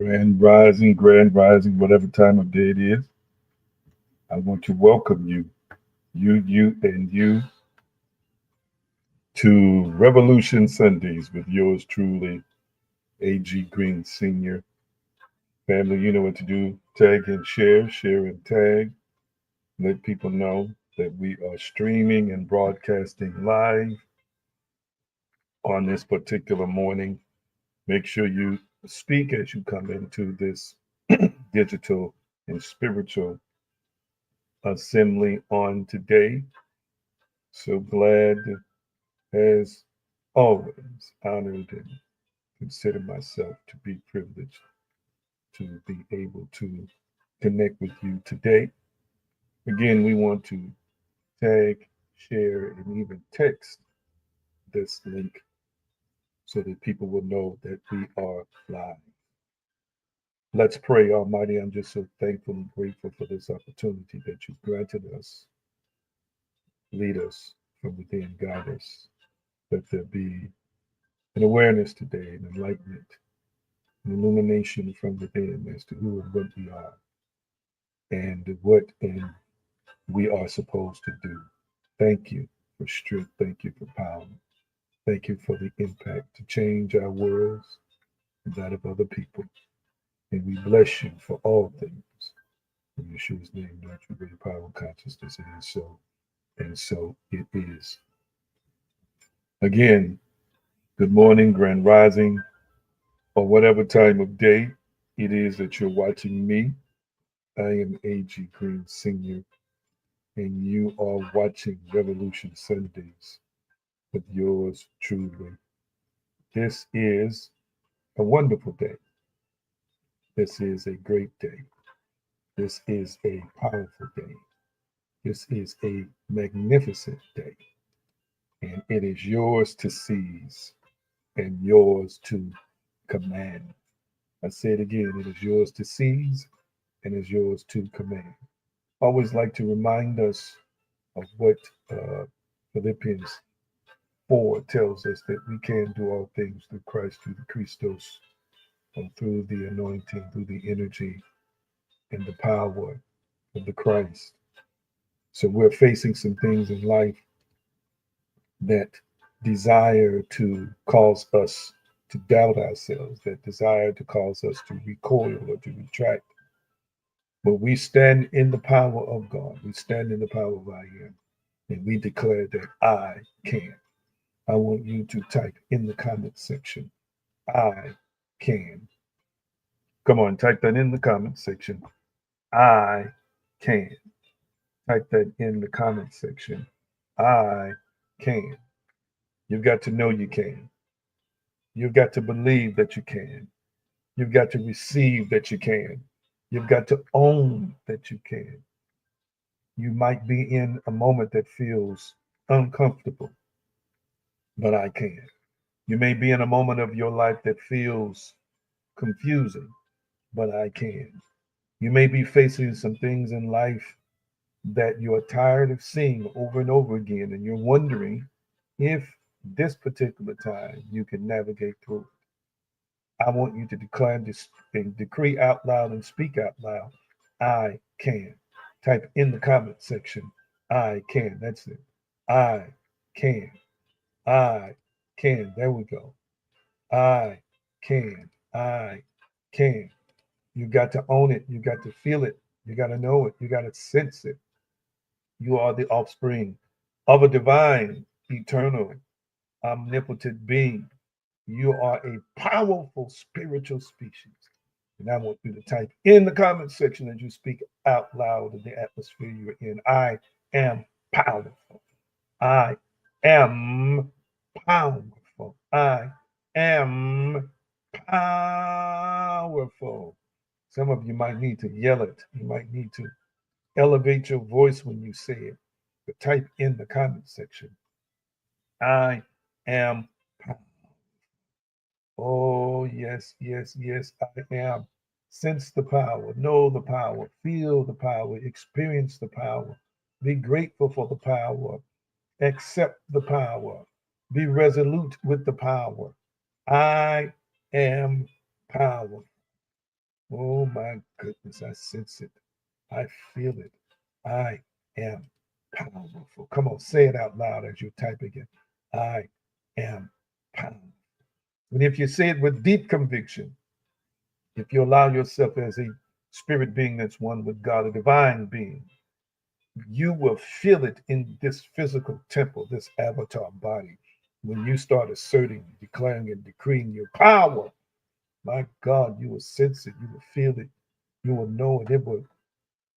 Grand rising, whatever time of day it is. I want to welcome and you to Revolution Sundays with yours truly, A.G. Green Sr. Family, you know what to do. Tag and share and tag. Let people know that we are streaming and broadcasting live on this particular morning. Make sure you speak as you come into this digital and spiritual assembly on today. So glad, as always, honored and consider myself to be privileged to be able to connect with you today. Again, we want to tag, share, and even text this link so that people will know that we are live. Let's pray, Almighty. I'm just so thankful and grateful for this opportunity that you've granted us. Lead us from within, guide us. Let there be an awareness today, an enlightenment, an illumination from within as to who and what we are and what and we are supposed to do. Thank you for strength. Thank you for power. Thank you for the impact to change our worlds and that of other people. And we bless you for all things. In Yeshua's name, natural great power and consciousness, it is so. And so it is. Again, good morning, grand rising, or whatever time of day it is that you're watching me. I am A.G. Green Sr., and you are watching Revolution Sundays with yours truly. This is a wonderful day. This is a great day. This is a powerful day. This is a magnificent day. And it is yours to seize and yours to command. I say it again, it is yours to seize and is yours to command. Always like to remind us of what Philippians 4 tells us, that we can do all things through Christ, through the Christos, or through the anointing, through the energy and the power of the Christ. So we're facing some things in life that desire to cause us to doubt ourselves, that desire to cause us to recoil or to retract. But we stand in the power of God. We stand in the power of I am. And we declare that I can. I want you to type in the comment section, I can. Come on, type that in the comment section. I can. Type that in the comment section. I can. You've got to know you can. You've got to believe that you can. You've got to receive that you can. You've got to own that you can. You might be in a moment that feels uncomfortable, but I can. You may be in a moment of your life that feels confusing, but I can. You may be facing some things in life that you're tired of seeing over and over again, and you're wondering if this particular time you can navigate through it. I want you to declare this and decree out loud and speak out loud. I can. Type in the comment section. I can. That's it. I can. I can. There we go. I can. I can. You got to own it. You got to feel it. You got to know it. You got to sense it. You are the offspring of a divine, eternal, omnipotent being. You are a powerful spiritual species. And I want you to type in the comment section as you speak out loud in the atmosphere you're in. I am powerful. I am powerful. I am powerful. Some of you might need to yell it. You might need to elevate your voice when you say it. But type in the comment section. I am powerful. Oh, yes, yes, yes, I am. Sense the power, know the power, feel the power, experience the power. Be grateful for the power, accept the power, be resolute with the power. I am power. Oh my goodness, I sense it. I feel it. I am powerful. Come on, say it out loud as you type again. I am powerful. And if you say it with deep conviction, if you allow yourself as a spirit being that's one with God, a divine being, you will feel it in this physical temple, this avatar body. When you start asserting, declaring, and decreeing your power, my God, you will sense it, you will feel it, you will know it. It will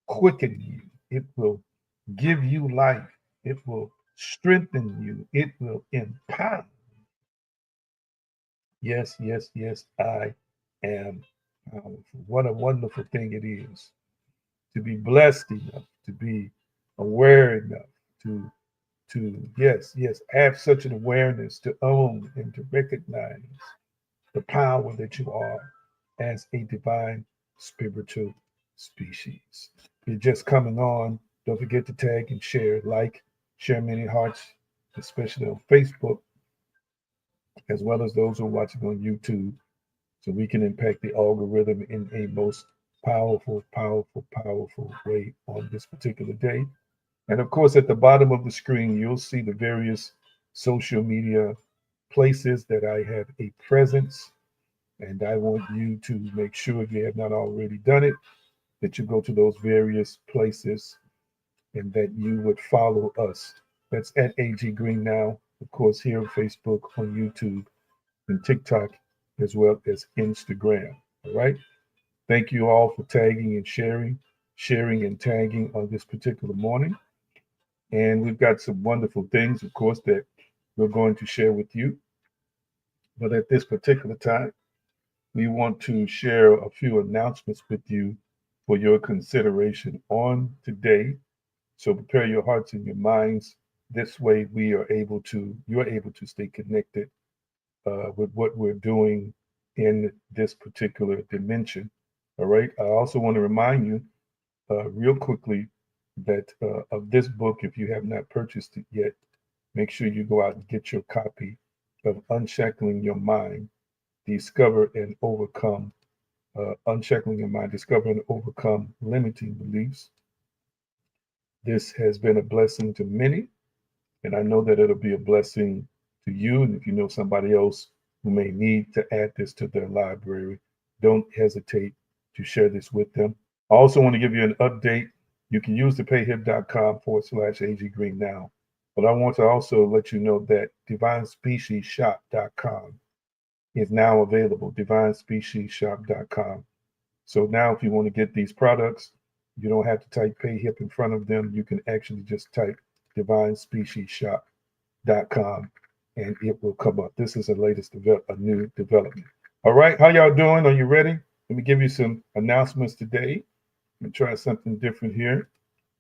quicken you, it will give you life, it will strengthen you, it will empower. Yes, yes, yes, I am powerful. What a wonderful thing it is to be blessed enough, to be aware enough, to yes, yes, have such an awareness to own and to recognize the power that you are as a divine spiritual species. You're just coming on. Don't forget to tag and share, like, share many hearts, especially on Facebook, as well as those who are watching on YouTube, so we can impact the algorithm in a most powerful, powerful, powerful way on this particular day. And of course, at the bottom of the screen, you'll see the various social media places that I have a presence. And I want you to make sure, if you have not already done it, that you go to those various places and that you would follow us. That's at AG Green Now, of course, here on Facebook, on YouTube, and TikTok, as well as Instagram. All right. Thank you all for tagging and sharing and tagging on this particular morning. And we've got some wonderful things, of course, that we're going to share with you. But at this particular time, we want to share a few announcements with you for your consideration on today. So prepare your hearts and your minds. This way, you're able to stay connected with what we're doing in this particular dimension. All right. I also want to remind you real quickly that of this book, if you have not purchased it yet, make sure you go out and get your copy of Unshackling Your Mind, Discover and Overcome, Unshackling Your Mind, Discover and Overcome Limiting Beliefs. This has been a blessing to many, and I know that it'll be a blessing to you. And if you know somebody else who may need to add this to their library, don't hesitate to share this with them. I also want to give you an update. You can use the payhip.com/AG Green now. But I want to also let you know that divinespeciesshop.com is now available, divinespeciesshop.com. So now if you want to get these products, you don't have to type PayHip in front of them. You can actually just type divinespeciesshop.com and it will come up. This is a new development. All right, how y'all doing? Are you ready? Let me give you some announcements today. I'm try something different here.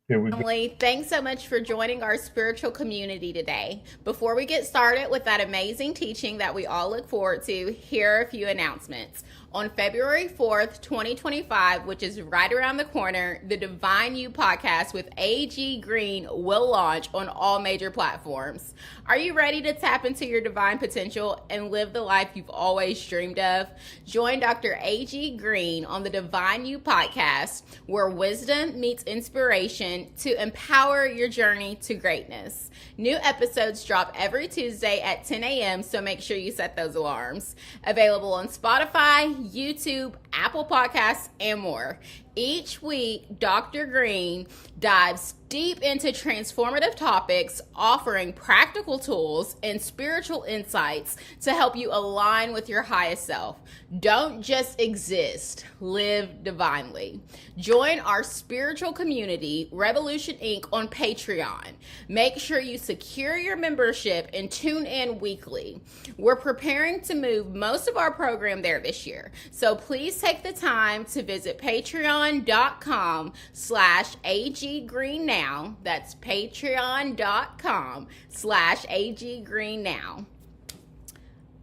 Here we go. Thanks so much for joining our spiritual community today. Before we get started with that amazing teaching that we all look forward to, here are a few announcements. On February 4th, 2025, which is right around the corner, the Divine You podcast with AG Green will launch on all major platforms. Are you ready to tap into your divine potential and live the life you've always dreamed of? Join Dr. AG Green on the Divine You podcast, where wisdom meets inspiration to empower your journey to greatness. New episodes drop every Tuesday at 10 a.m., so make sure you set those alarms. Available on Spotify, YouTube, Apple Podcasts, and more. Each week, Dr. Green dives deep into transformative topics, offering practical tools and spiritual insights to help you align with your highest self. Don't just exist, live divinely. Join our spiritual community, Revolution Inc., on Patreon. Make sure you secure your membership and tune in weekly. We're preparing to move most of our program there this year, so please take the time to visit patreon.com/aggreennow. That's patreon.com/aggreennow.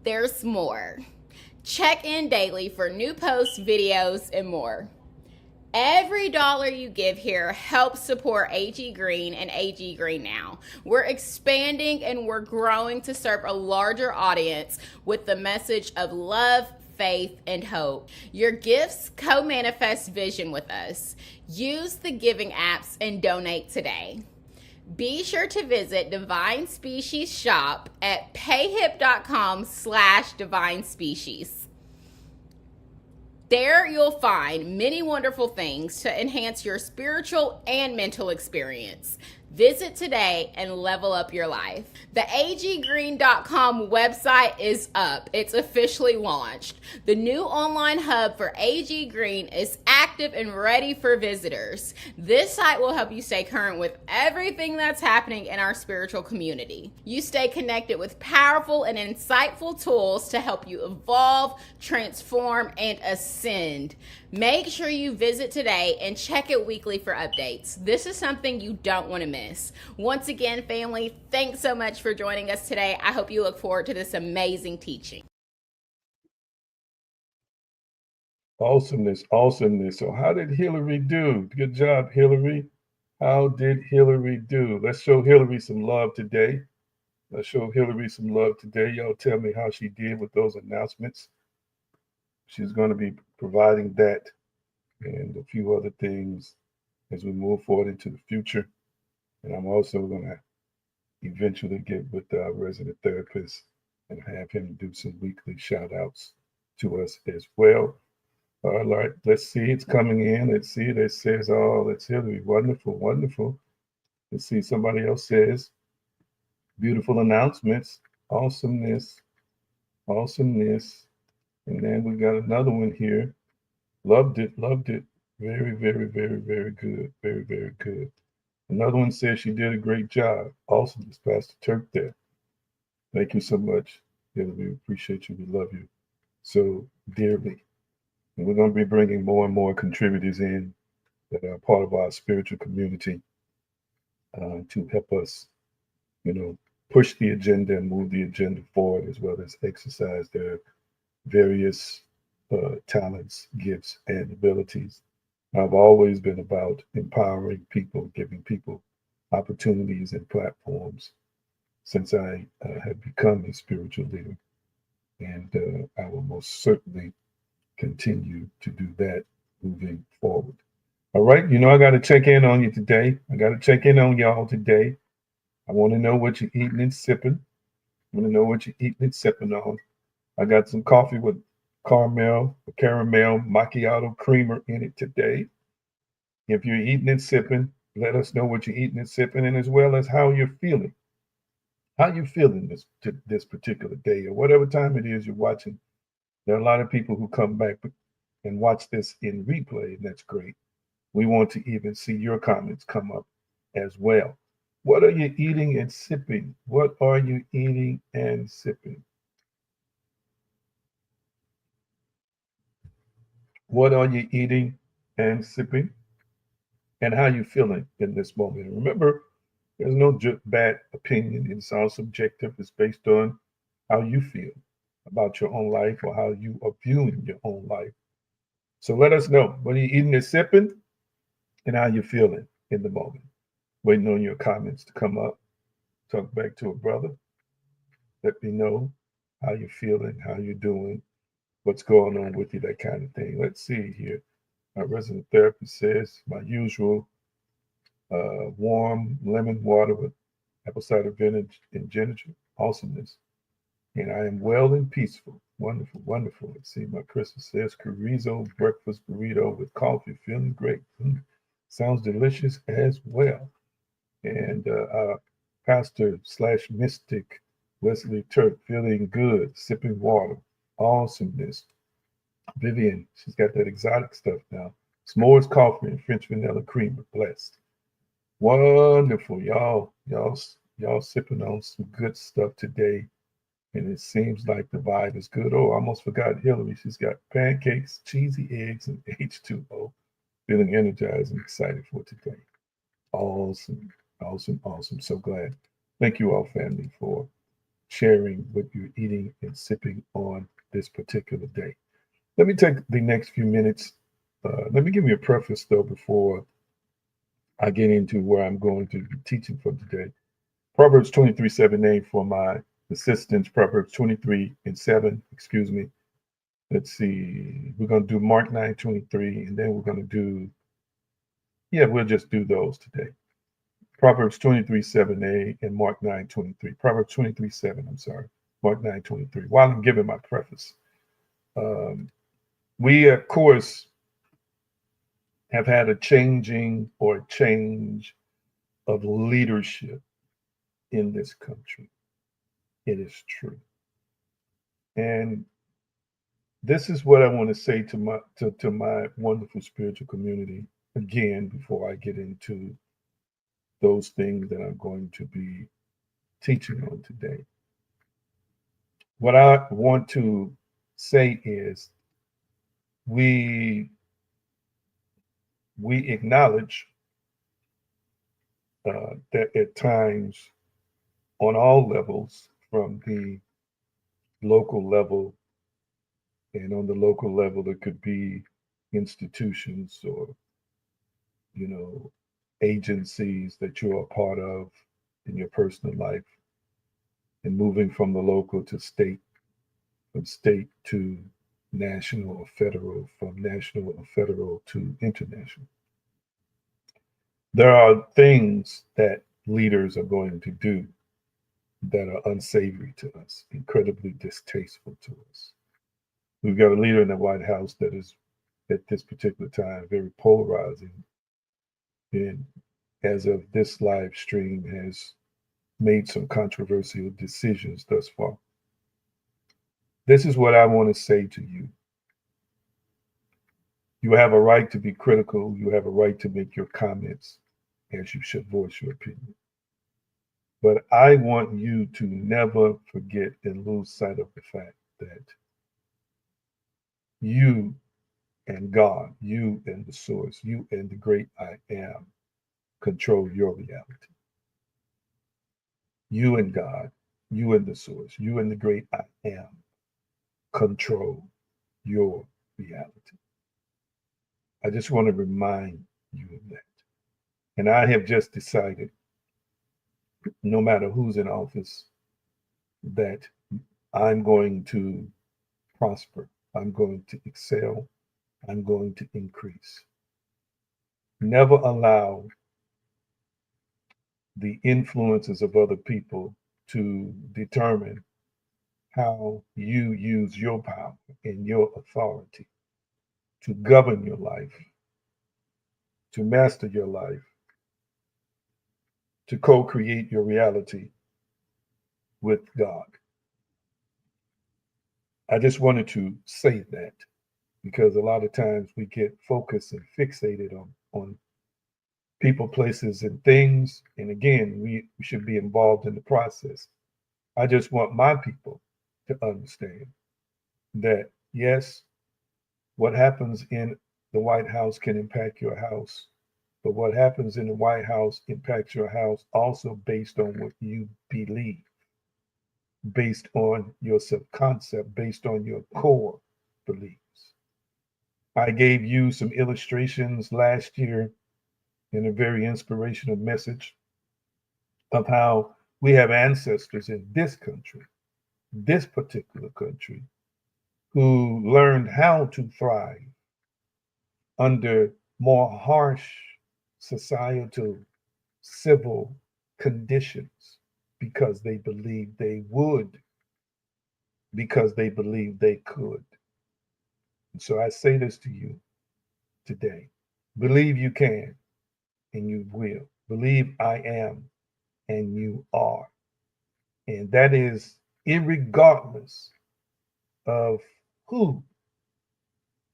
There's more. Check in daily for new posts, videos, and more. Every dollar you give here helps support AG Green and AG Green Now. We're expanding and we're growing to serve a larger audience with the message of love, faith, and hope. Your gifts co-manifest vision with us. Use the giving apps and donate today. Be sure to visit Divine Species Shop at payhip.com/Divine Species. There you'll find many wonderful things to enhance your spiritual and mental experience. Visit today and level up your life. The aggreen.com website is up. It's officially launched. The new online hub for AG Green is active and ready for visitors. This site will help you stay current with everything that's happening in our spiritual community. You stay connected with powerful and insightful tools to help you evolve, transform, and ascend. Make sure you visit today and check it weekly for updates. This is something you don't want to miss. Once again, family, thanks so much for joining us today. I hope you look forward to this amazing teaching. Awesomeness, awesomeness. So how did Hillary do? Good job, Hillary. How did Hillary do? Let's show Hillary some love today. Let's show Hillary some love today. Y'all tell me how she did with those announcements. She's going to be providing that and a few other things as we move forward into the future. And I'm also going to eventually get with our resident therapist and have him do some weekly shout outs to us as well. All right, let's see. It's coming in. Let's see. That says, oh, that's Hillary. Wonderful, wonderful. Let's see. Somebody else says, beautiful announcements. Awesomeness. Awesomeness. And then we got another one here. Loved it, loved it. Very, very, very, very good. Very, very good. Another one says she did a great job. Awesome. It's Pastor Turk there. Thank you so much. Yeah, we appreciate you. We love you so dearly. And we're going to be bringing more and more contributors in that are part of our spiritual community to help us, push the agenda and move the agenda forward, as well as exercise their various talents, gifts, and abilities. I've always been about empowering people, giving people opportunities and platforms since I have become a spiritual leader. And I will most certainly continue to do that moving forward. All right, I got to check in on you today. I got to check in on y'all today. I want to know what you're eating and sipping. I want to know what you're eating and sipping on. I got some coffee with caramel macchiato creamer in it today. If you're eating and sipping, let us know what you're eating and sipping, and as well as how you're feeling. How you feeling this particular day, or whatever time it is you're watching. There are a lot of people who come back and watch this in replay, and that's great. We want to even see your comments come up as well. What are you eating and sipping? What are you eating and sipping? What are you eating and sipping? And how you feeling in this moment? Remember, there's no bad opinion. It's all subjective. It's based on how you feel about your own life or how you are viewing your own life. So let us know what are you eating and sipping and how you're feeling in the moment. Waiting on your comments to come up. Talk back to a brother. Let me know how you're feeling, how you're doing, what's going on with you, that kind of thing. Let's see here. My resident therapist says my usual warm lemon water with apple cider vinegar and ginger. Awesomeness. And I am well and peaceful. Wonderful, wonderful. Let's see, my Crystal says chorizo breakfast burrito with coffee. Feeling great. Sounds delicious as well. And Pastor / Mystic Wesley Turk, feeling good, sipping water. Awesomeness. Vivian, she's got that exotic stuff now. S'mores coffee and French vanilla cream. Blessed. Wonderful. Y'all sipping on some good stuff today. And it seems like the vibe is good. Oh, I almost forgot Hillary. She's got pancakes, cheesy eggs, and H2O. Feeling energized and excited for today. Awesome, awesome, awesome. So glad. Thank you all, family, for sharing what you're eating and sipping on this particular day. Let me take the next few minutes. Let me give you a preface, though, before I get into where I'm going to be teaching for today. Proverbs 23:7 named for my assistants, Proverbs 23:7, let's see, we're going to do Mark 9:23, and then we're going to do, yeah, we'll just do those today. Proverbs 23:7a and Mark 9:23. Proverbs 23:7, I'm sorry. Mark 9:23. While I'm giving my preface, um, we, of course, have had a changing or change of leadership in this country. It is true. And this is what I want to say to my wonderful spiritual community again before I get into those things that I'm going to be teaching on today. What I want to say is we we acknowledge that at times on all levels, from the local level, and on the local level it could be institutions or you know agencies that you're a part of in your personal life, and moving from the local to state, from state to national or federal, from national or federal to international. There are things that leaders are going to do that are unsavory to us, incredibly distasteful to us. We've got a leader in the White House that is, at this particular time, very polarizing, and as of this live stream, has made some controversial decisions thus far. This is what I want to say to you. You have a right to be critical. You have a right to make your comments, as you should voice your opinion. But I want you to never forget and lose sight of the fact that you and God, you and the source, you and the great I am control your reality. You and God, you and the source, you and the great I am control your reality. I just want to remind you of that. And I have just decided, no matter who's in office, that I'm going to prosper. I'm going to excel. I'm going to increase. Never allow the influences of other people to determine how you use your power and your authority to govern your life, to master your life, to co create your reality with God. I just wanted to say that because a lot of times we get focused and fixated on people, places, and things. And again, we should be involved in the process. I just want my people to understand that, yes, what happens in the White House can impact your house, but what happens in the White House impacts your house also based on what you believe, based on your subconcept, based on your core beliefs. I gave you some illustrations last year in a very inspirational message of how we have ancestors in this country, this particular country, who learned how to thrive under more harsh societal, civil conditions because they believed they would, because they believed they could. And so I say this to you today: believe you can and you will. Believe I am and you are. And that is irregardless of who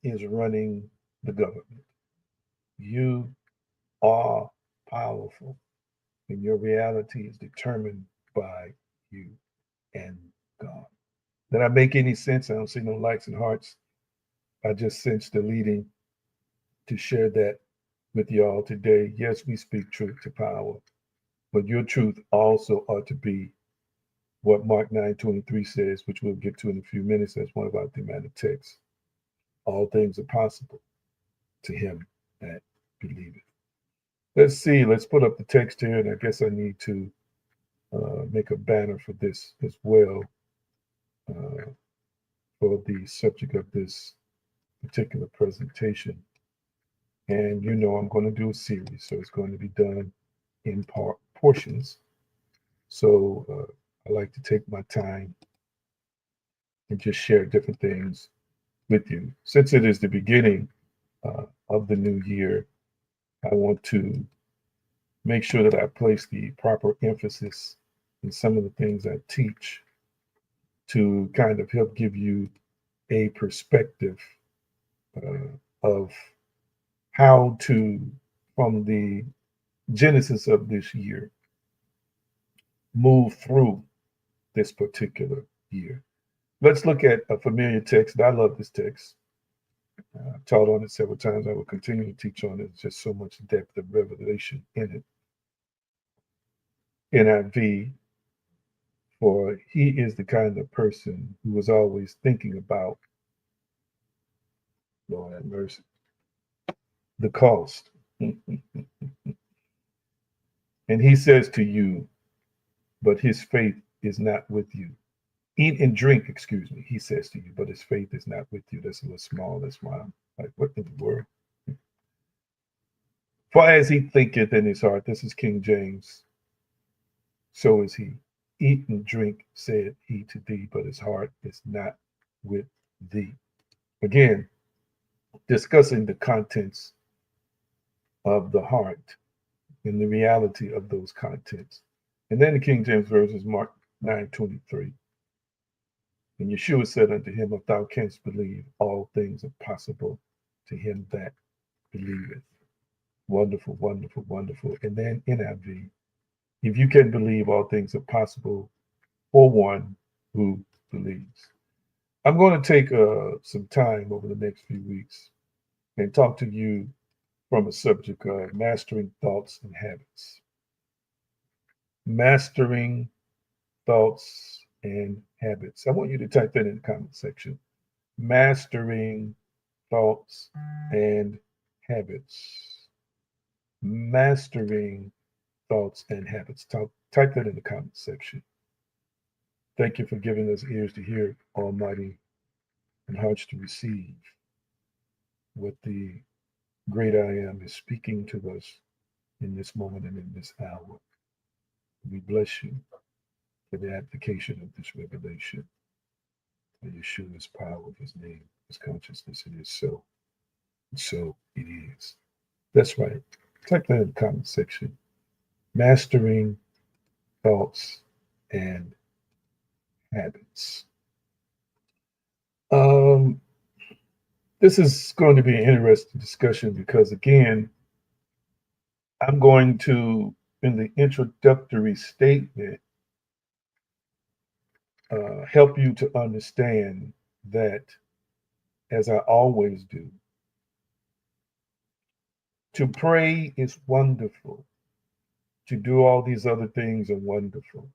is running the government. You are powerful, and your reality is determined by you and God. Did I make any sense? I don't see no likes and hearts. I just sense the leading to share that with y'all today. Yes, we speak truth to power, but your truth also ought to be what Mark 9:23 says, which we'll get to in a few minutes. That's one of our thematic texts. All things are possible to him that believeth. Let's see. Let's put up the text here, and I guess I need to make a banner for this as well, for the subject of this particular presentation. And you know, I'm going to do a series, so it's going to be done in portions. So I like to take my time and just share different things with you. Since it is the beginning of the new year, I want to make sure that I place the proper emphasis in some of the things I teach to kind of help give you a perspective of how to, from the genesis of this year, move through this particular year. Let's look at a familiar text. I love this text. I've taught on it several times. I will continue to teach on it. There's just so much depth of revelation in it. NIV, for he is the kind of person who is always thinking about, Lord have mercy, the cost. And he says to you, but his faith is not with you. Eat and drink, excuse me, he says to you, but his faith is not with you. That's a little small. That's why I'm like, what in the world? For as he thinketh in his heart, this is King James, so is he. Eat and drink, said he to thee, but his heart is not with thee. Again, discussing the contents of the heart and the reality of those contents. And then the King James Version is Mark 9:23. And Yeshua said unto him, if thou canst believe, all things are possible to him that believeth. Wonderful, wonderful, wonderful. And then NIV, if you can believe, all things are possible for one who believes. I'm going to take some time over the next few weeks and talk to you from a subject of mastering thoughts and habits. Mastering thoughts and habits. I want you to type that in the comment section. Mastering thoughts and habits. Mastering thoughts and habits. Type that in the comment section. Thank you for giving us ears to hear, Almighty, and hearts to receive what the great I am is speaking to us in this moment and in this hour. We bless you for the application of this revelation. For Yeshua's power of his name, his consciousness, it is so. And so it is. That's right. Type that in the comment section. Mastering thoughts and habits. This is going to be an interesting discussion because, again, I'm going to, in the introductory statement, help you to understand that, as I always do, to pray is wonderful. To do all these other things are wonderful.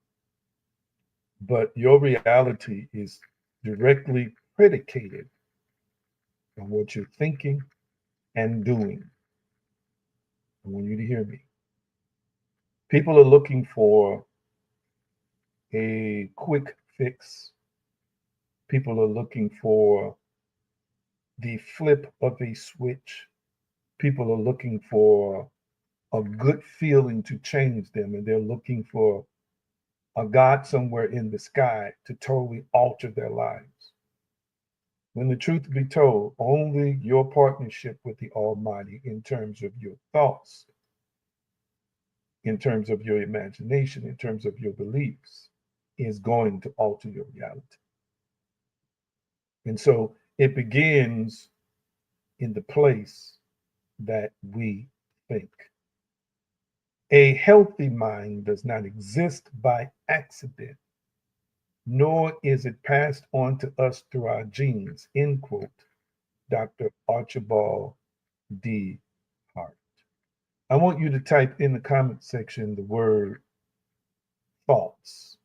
But your reality is directly predicated on what you're thinking and doing. I want you to hear me. People are looking for a quick fix. People are looking for the flip of a switch. People are looking for a good feeling to change them, and they're looking for a God somewhere in the sky to totally alter their lives. When the truth be told, only your partnership with the Almighty in terms of your thoughts, in terms of your imagination, in terms of your beliefs, is going to alter your reality. And so it begins in the place that we think. A healthy mind does not exist by accident, nor is it passed on to us through our genes, end quote, Dr. Archibald D. Hart. I want you to type in the comment section the word thoughts.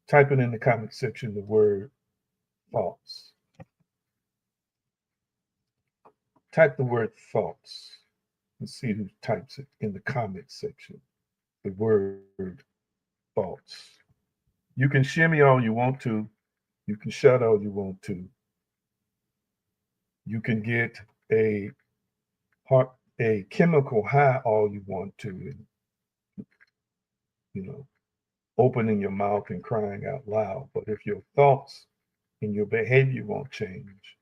Type it in the comment section the word thoughts. Type the word thoughts. Let's see who types it in the comment section. The word thoughts. You can share me all you want to. You can shut all you want to. You can get a heart, a chemical high all you want to, and you know, opening your mouth and crying out loud. But if your thoughts and your behavior won't change,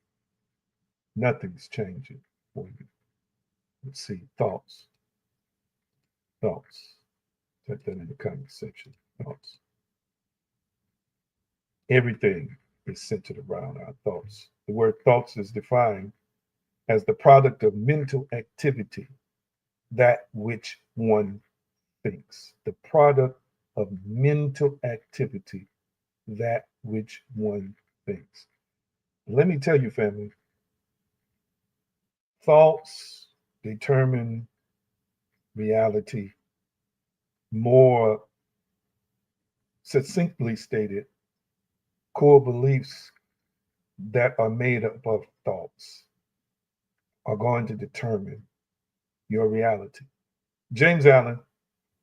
nothing's changing for you. Let's see, thoughts, thoughts. Type that in the comment section. Thoughts. Everything is centered around our thoughts. The word thoughts is defined as the product of mental activity, that which one thinks. The product of mental activity, that which one thinks. Let me tell you, family, thoughts determine reality. More succinctly stated, core beliefs that are made up of thoughts are going to determine your reality. James Allen,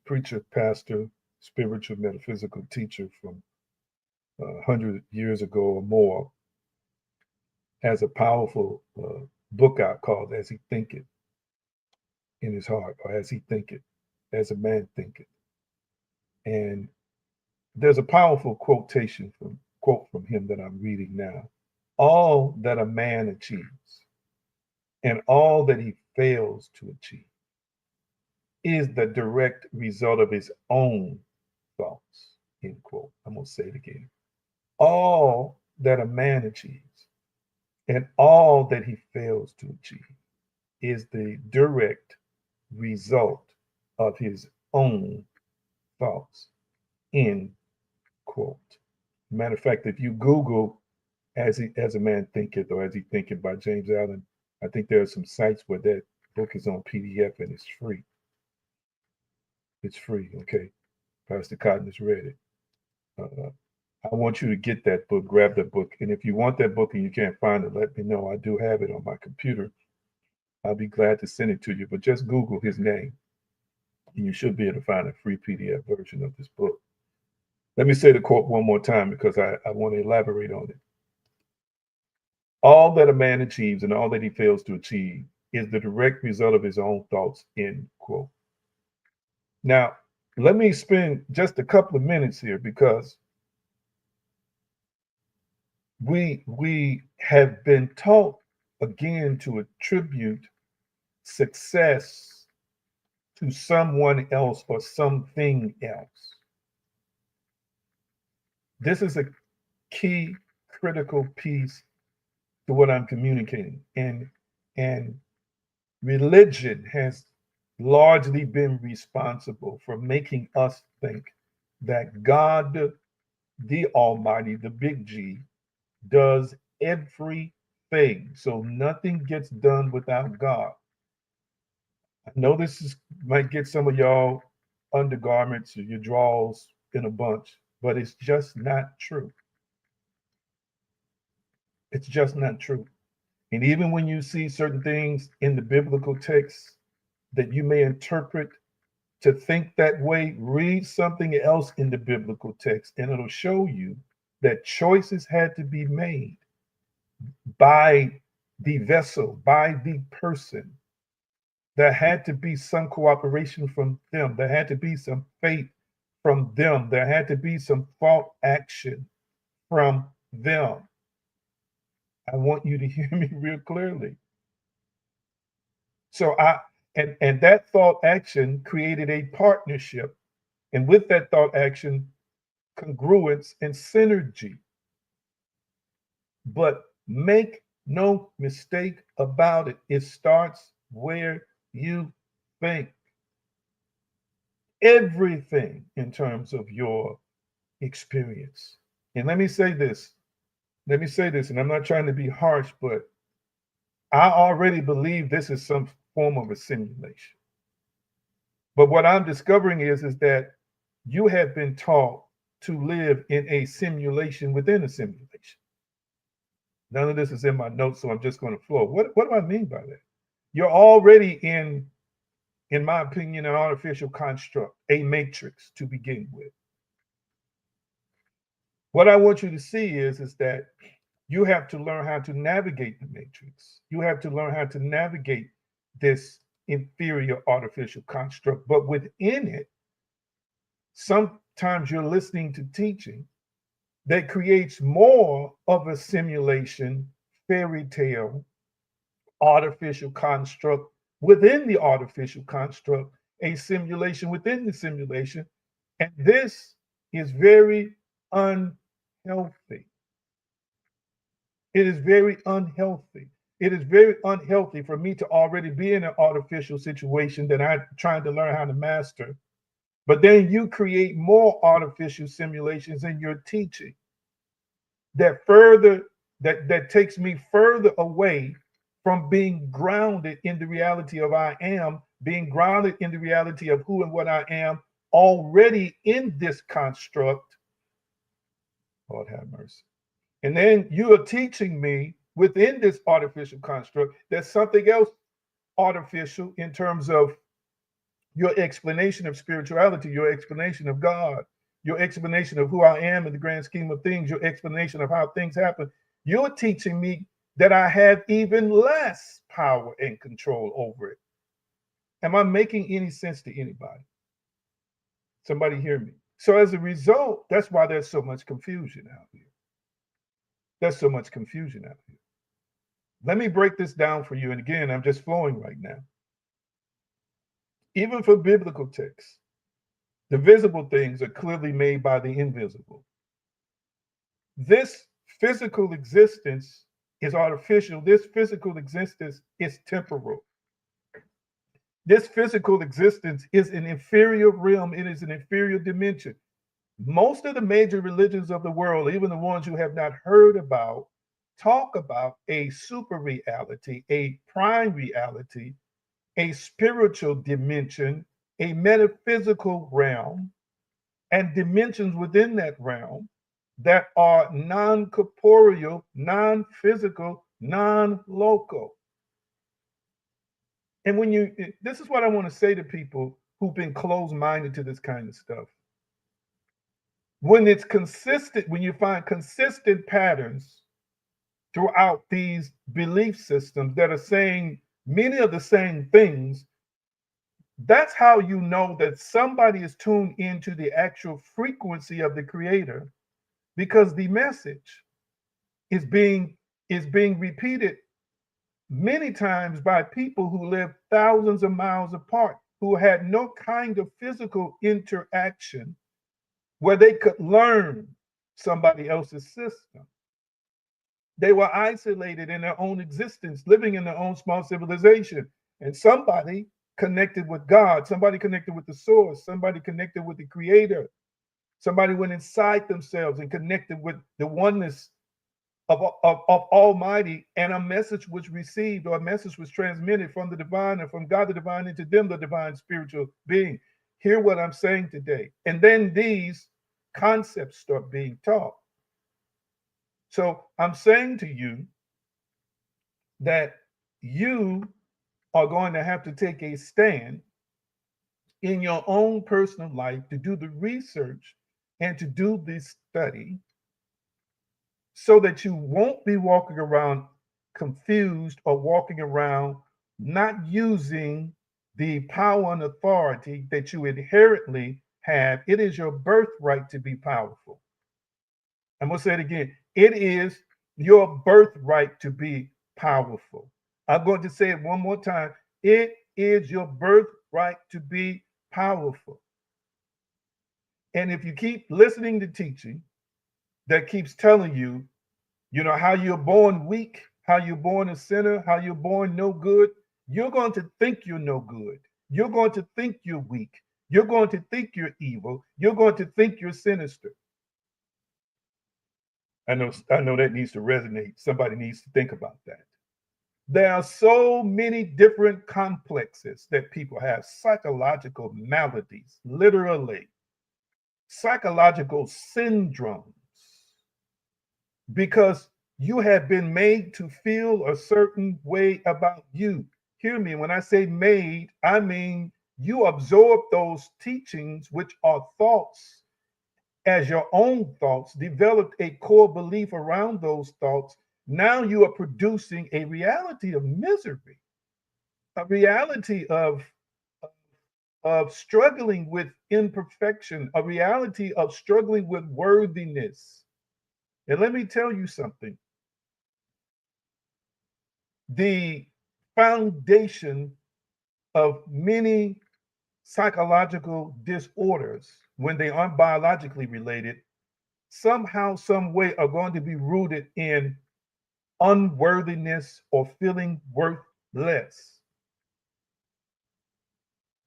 preacher, pastor, spiritual, metaphysical teacher from 100 years ago or more, has a powerful book out called As He Thinketh in His Heart, or As He Thinketh, As a Man Thinketh. And there's a powerful quote from him that I'm reading now. All that a man achieves and all that he fails to achieve is the direct result of his own thoughts. End quote. I'm going to say it again. All that a man achieves and all that he fails to achieve is the direct result of his own thoughts. End quote. Matter of fact, if you Google as a Man Thinketh or As He Thinketh by James Allen, I think there are some sites where that book is on PDF and it's free. It's free, okay? Pastor Cotton has read it. I want you to get that book, grab that book. And if you want that book and you can't find it, let me know. I do have it on my computer. I'll be glad to send it to you. But just Google his name and you should be able to find a free PDF version of this book. Let me say the quote one more time because I want to elaborate on it. All that a man achieves and all that he fails to achieve is the direct result of his own thoughts, end quote. Now, let me spend just a couple of minutes here because we have been taught again to attribute success to someone else or something else. This is a key critical piece to what I'm communicating. And religion has largely been responsible for making us think that God, the Almighty, the big G, does everything. So nothing gets done without God. I know might get some of y'all undergarments or your drawers in a bunch, but it's just not true. It's just not true. And even when you see certain things in the biblical text that you may interpret to think that way, read something else in the biblical text, and it'll show you that choices had to be made by the vessel, by the person. There had to be some cooperation from them. There had to be some faith from them. There had to be some thought action from them. I want you to hear me real clearly. So and that thought action created a partnership. And with that thought action, congruence and synergy. But make no mistake about it, it starts where you think. Everything in terms of your experience. And let me say this, and I'm not trying to be harsh, but I already believe this is some form of a simulation. But what I'm discovering is that you have been taught to live in a simulation within a simulation. None of this is in my notes, so I'm just going to flow. What do I mean by that? You're already in my opinion, an artificial construct, a matrix to begin with. What I want you to see is that you have to learn how to navigate the matrix. You have to learn how to navigate this inferior artificial construct. But within it, sometimes you're listening to teaching that creates more of a simulation, fairy tale, artificial construct within the artificial construct, a simulation within the simulation. And this is very unhealthy. It is very unhealthy. It is very unhealthy for me to already be in an artificial situation that I'm trying to learn how to master. But then you create more artificial simulations in your teaching that further that takes me further away from being grounded in the reality of I am, being grounded in the reality of who and what I am already in this construct. Lord have mercy. And then you are teaching me within this artificial construct there's something else artificial in terms of your explanation of spirituality, your explanation of God, your explanation of who I am in the grand scheme of things, your explanation of how things happen. You're teaching me that I have even less power and control over it. Am I making any sense to anybody? Somebody hear me. So as a result, that's why there's so much confusion out here. There's so much confusion out here. Let me break this down for you. And again, I'm just flowing right now. Even for biblical texts, the visible things are clearly made by the invisible. This physical existence is artificial. This physical existence is temporal. This physical existence is an inferior realm, it is an inferior dimension. Most of the major religions of the world, even the ones you have not heard about, talk about a super reality, a prime reality, a spiritual dimension, a metaphysical realm, and dimensions within that realm that are non corporeal, non physical, non local. And when you, this is what I want to say to people who've been closed minded to this kind of stuff. When it's consistent, when you find consistent patterns throughout these belief systems that are saying many of the same things, that's how you know that somebody is tuned into the actual frequency of the creator, because the message is being repeated many times by people who live thousands of miles apart, who had no kind of physical interaction where they could learn somebody else's system. They were isolated in their own existence, living in their own small civilization. And somebody connected with God, somebody connected with the source, somebody connected with the creator, somebody went inside themselves and connected with the oneness of Almighty, and a message was received, or a message was transmitted from the divine, and from God the divine into them, the divine spiritual being. Hear what I'm saying today. And then these concepts start being taught. So I'm saying to you that you are going to have to take a stand in your own personal life to do the research and to do this study so that you won't be walking around confused or walking around not using the power and authority that you inherently have. It is your birthright to be powerful. I'm going to say it again. It is your birthright to be powerful. I'm going to say it one more time. It is your birthright to be powerful. And if you keep listening to teaching that keeps telling you, you know, how you're born weak, how you're born a sinner, how you're born no good, you're going to think you're no good. You're going to think you're weak. You're going to think you're evil. You're going to think you're sinister. I know that needs to resonate. Somebody needs to think about that. There are so many different complexes that people have, psychological maladies, literally, psychological syndromes, because you have been made to feel a certain way about you. Hear me, when I say made, I mean you absorb those teachings, which are thoughts as your own thoughts, developed a core belief around those thoughts. Now you are producing a reality of misery, a reality of struggling with imperfection, a reality of struggling with worthiness. And let me tell you something, the foundation of many psychological disorders, when they aren't biologically related, somehow, some way are going to be rooted in unworthiness or feeling worthless.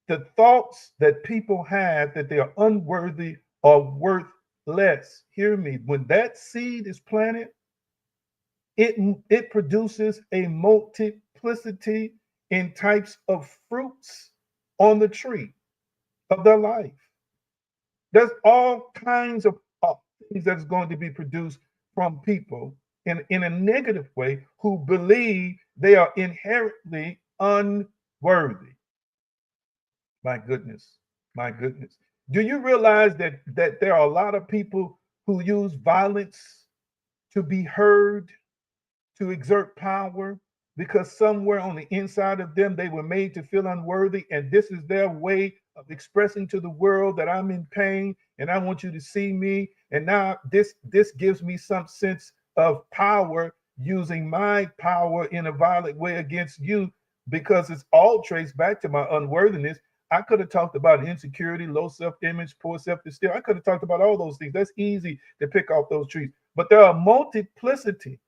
The thoughts that people have that they are unworthy or worthless, hear me, when that seed is planted, it produces a multiplicity in types of fruits on the tree of their life. There's all kinds of things that's going to be produced from people in a negative way who believe they are inherently unworthy. My goodness, my goodness. Do you realize that there are a lot of people who use violence to be heard, to exert power, because somewhere on the inside of them they were made to feel unworthy, and this is their way of expressing to the world that I'm in pain and I want you to see me. And now this gives me some sense of power, using my power in a violent way against you, because it's all traced back to my unworthiness. I could have talked about insecurity, low self-image, poor self-esteem. I could have talked about all those things. That's easy to pick off those trees, but there are multiplicity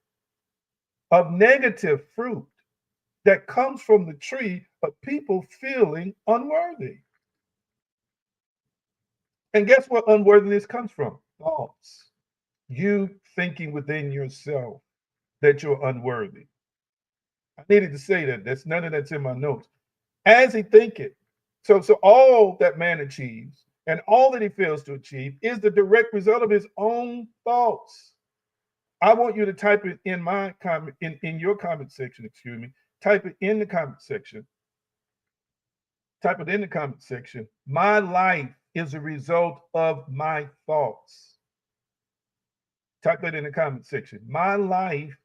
of negative fruit that comes from the tree of people feeling unworthy. And guess what unworthiness comes from? Thoughts. You thinking within yourself that you're unworthy. I needed to say that. That's none of that's in my notes. As he thinketh. So all that man achieves and all that he fails to achieve is the direct result of his own thoughts. I want you to type it in my comment, in your comment section, excuse me. Type it in the comment section. Type it in the comment section. My life is a result of my thoughts. Type that in the comment section. My life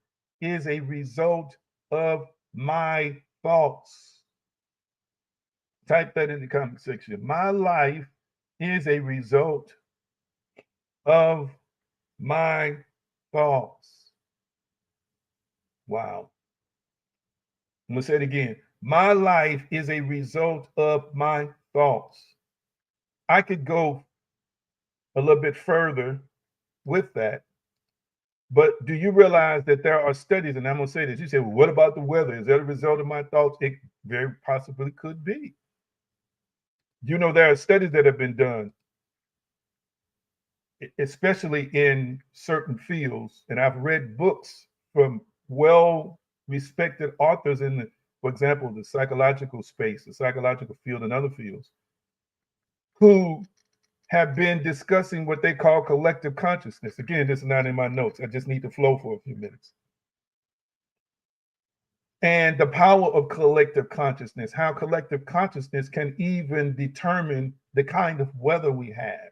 is a result of my thoughts. Type that in the comment section. My life is a result of my thoughts. Wow. I'm going to say it again. My life is a result of my thoughts. I could go a little bit further with that, but do you realize that there are studies, and I'm going to say this. You say, well, what about the weather? Is that a result of my thoughts? It very possibly could be. You know, there are studies that have been done, especially in certain fields, and I've read books from well respected authors in the, for example, the psychological space, the psychological field, and other fields, who have been discussing what they call collective consciousness. Again, this is not in my notes. I just need to flow for a few minutes. And the power of collective consciousness, how collective consciousness can even determine the kind of weather we have.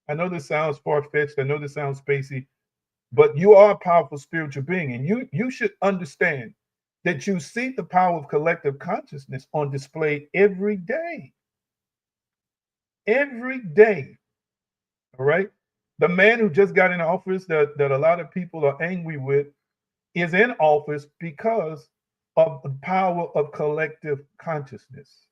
I know this sounds far-fetched. I know this sounds spacey, but you are a powerful spiritual being, and you should understand that you see the power of collective consciousness on display every day. Every day. All right. The man who just got in office that a lot of people are angry with is in office because of the power of collective consciousness.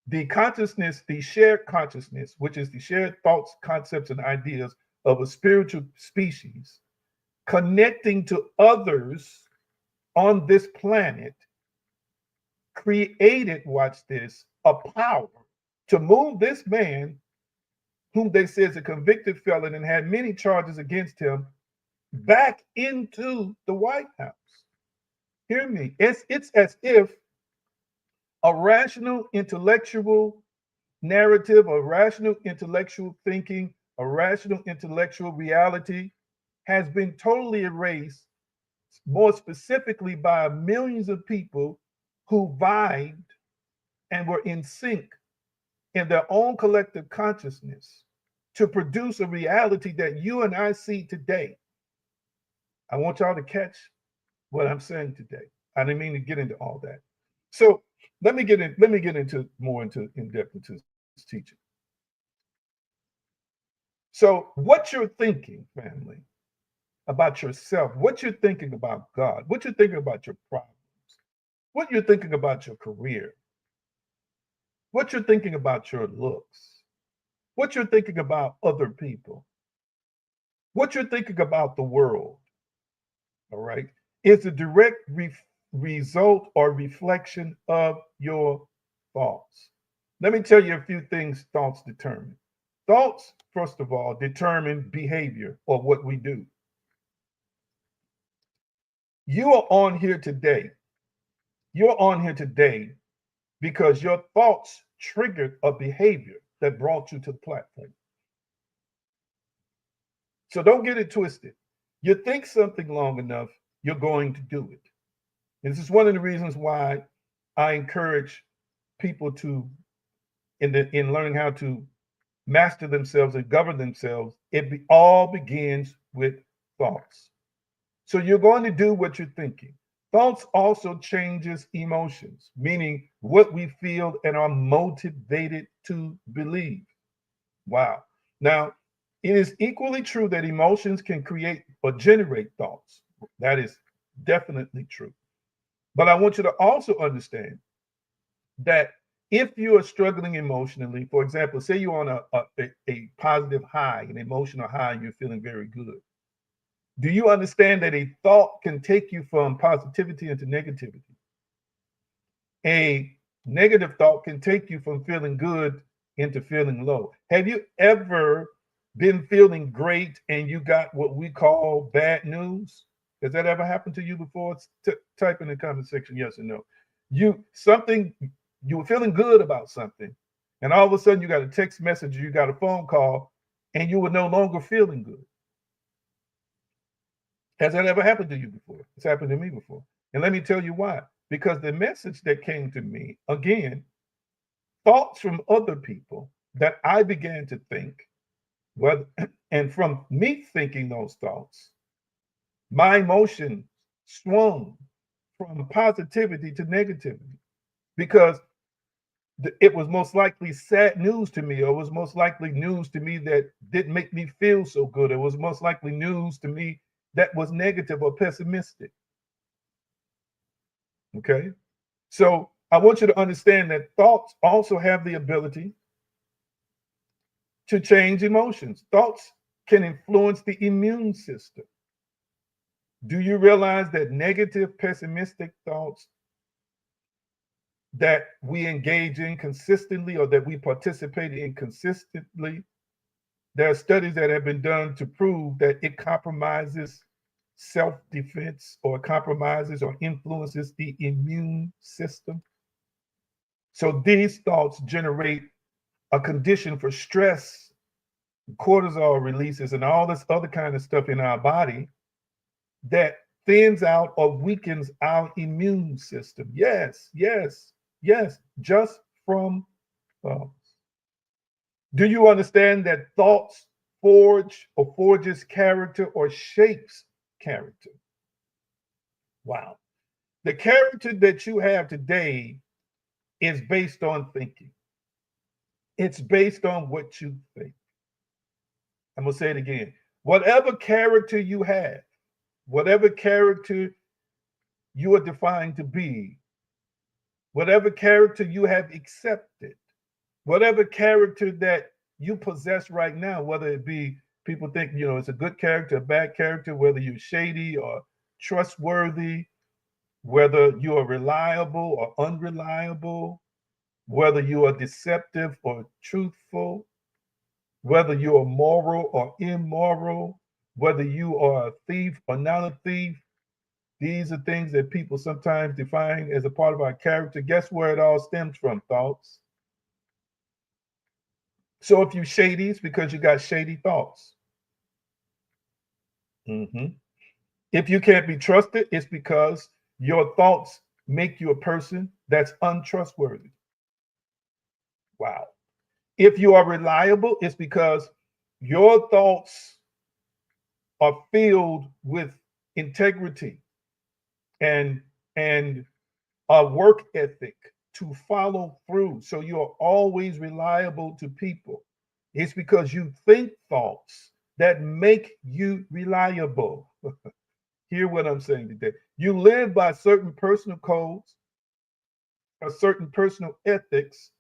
The consciousness, the shared consciousness, which is the shared thoughts, concepts, and ideas of a spiritual species, connecting to others on this planet, created, watch this, a power to move this man, whom they say is a convicted felon and had many charges against him, back into the White House. Hear me. It's as if a rational intellectual narrative, a rational intellectual thinking, a rational intellectual reality has been totally erased, more specifically by millions of people who vibed and were in sync in their own collective consciousness to produce a reality that you and I see today. I want y'all to catch what I'm saying today. I didn't mean to get into all that. So let me get into more into in depth into this teaching. So what you're thinking, family, about yourself, what you're thinking about God, what you're thinking about your problems, what you're thinking about your career, what you're thinking about your looks, what you're thinking about other people, what you're thinking about the world, all right, is a direct result or reflection of your thoughts. Let me tell you a few things thoughts determine. Thoughts, first of all, determine behavior or what we do. You are on here today. You're on here today because your thoughts triggered a behavior that brought you to the platform. So don't get it twisted. You think something long enough, you're going to do it. And this is one of the reasons why I encourage people to, in learning how to master themselves and govern themselves, all begins with thoughts. So you're going to do what you're thinking. Thoughts also changes emotions, meaning what we feel and are motivated to believe. Wow. Now, it is equally true that emotions can create or generate thoughts. That is definitely true. But I want you to also understand that if you are struggling emotionally, for example, say you're on a positive high, an emotional high, and you're feeling very good. Do you understand that a thought can take you from positivity into negativity? A negative thought can take you from feeling good into feeling low. Have you ever been feeling great and you got what we call bad news? Has that ever happened to you before? Type in the comment section yes or no. You were feeling good about something, and all of a sudden you got a text message, you got a phone call, and you were no longer feeling good. Has that ever happened to you before? It's happened to me before. And let me tell you why. Because the message that came to me, again, thoughts from other people that I began to think, whether, and from me thinking those thoughts, my emotion swung from positivity to negativity because it was most likely sad news to me, or it was most likely news to me that didn't make me feel so good. It was most likely news to me that was negative or pessimistic. Okay. So I want you to understand that thoughts also have the ability to change emotions. Thoughts can influence the immune system. Do you realize that negative, pessimistic thoughts that we engage in consistently or that we participate in consistently, there are studies that have been done to prove that it compromises self-defense or compromises or influences the immune system. So these thoughts generate a condition for stress, cortisol releases, and all this other kind of stuff in our body that thins out or weakens our immune system. Yes, yes, yes, just from thoughts. Do you understand that thoughts forges character or shapes character? Wow. The character that you have today is based on thinking. It's based on what you think. I'm going to say it again. Whatever character you have, whatever character you are defined to be, whatever character you have accepted, whatever character that you possess right now, whether it be people think, it's a good character, a bad character, whether you're shady or trustworthy, whether you are reliable or unreliable, whether you are deceptive or truthful, whether you are moral or immoral, whether you are a thief or not a thief. These are things that people sometimes define as a part of our character. Guess where it all stems from? Thoughts. So if you shady, it's because you got shady thoughts. Mm-hmm. If you can't be trusted, it's because your thoughts make you a person that's untrustworthy. Wow. If you are reliable, it's because Your thoughts are filled with integrity and and a work ethic to follow through. So you're always reliable to people. It's because you think thoughts that make you reliable. Hear what I'm saying today. You live by certain personal codes, a certain personal ethics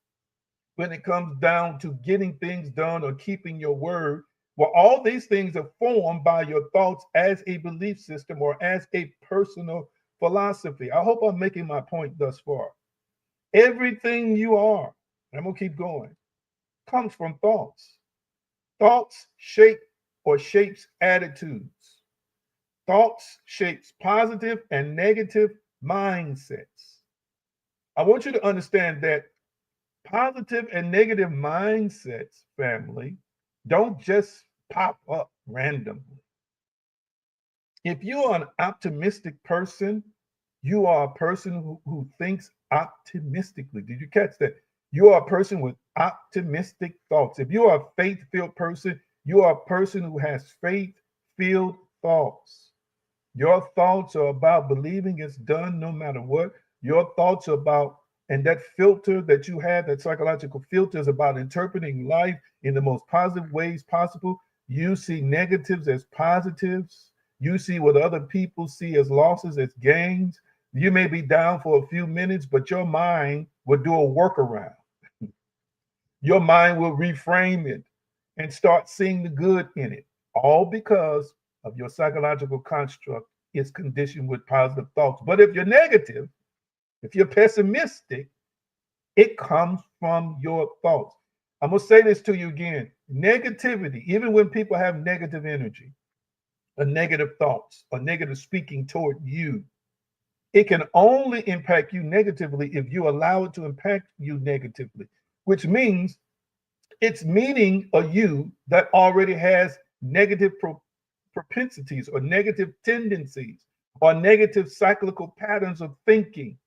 when it comes down to getting things done or keeping your word. Well, all these things are formed by your thoughts as a belief system or as a personal philosophy. I hope I'm making my point thus far. Everything you are, I'm going to keep going, comes from thoughts. Thoughts shape or shapes attitudes. Thoughts shapes positive and negative mindsets. I want you to understand that positive and negative mindsets, family, don't just pop up randomly. If you're an optimistic person, you are a person who thinks optimistically. Did you catch that? You are a person with optimistic thoughts. If you are a faith filled person, you are a person who has faith filled thoughts. Your thoughts are about believing it's done no matter what. Your thoughts are about, and that filter that you have, that psychological filter, is about interpreting life in the most positive ways possible. You see negatives as positives. You see what other people see as losses, as gains. You may be down for a few minutes, but your mind will do a workaround. Your mind will reframe it and start seeing the good in it, all because of your psychological construct is conditioned with positive thoughts. But if you're negative, if you're pessimistic, it comes from your thoughts. I'm going to say this to you again. Negativity, even when people have negative energy, or negative thoughts, or negative speaking toward you, it can only impact you negatively if you allow it to impact you negatively, which means it's meaning a you that already has negative propensities or negative tendencies or negative cyclical patterns of thinking.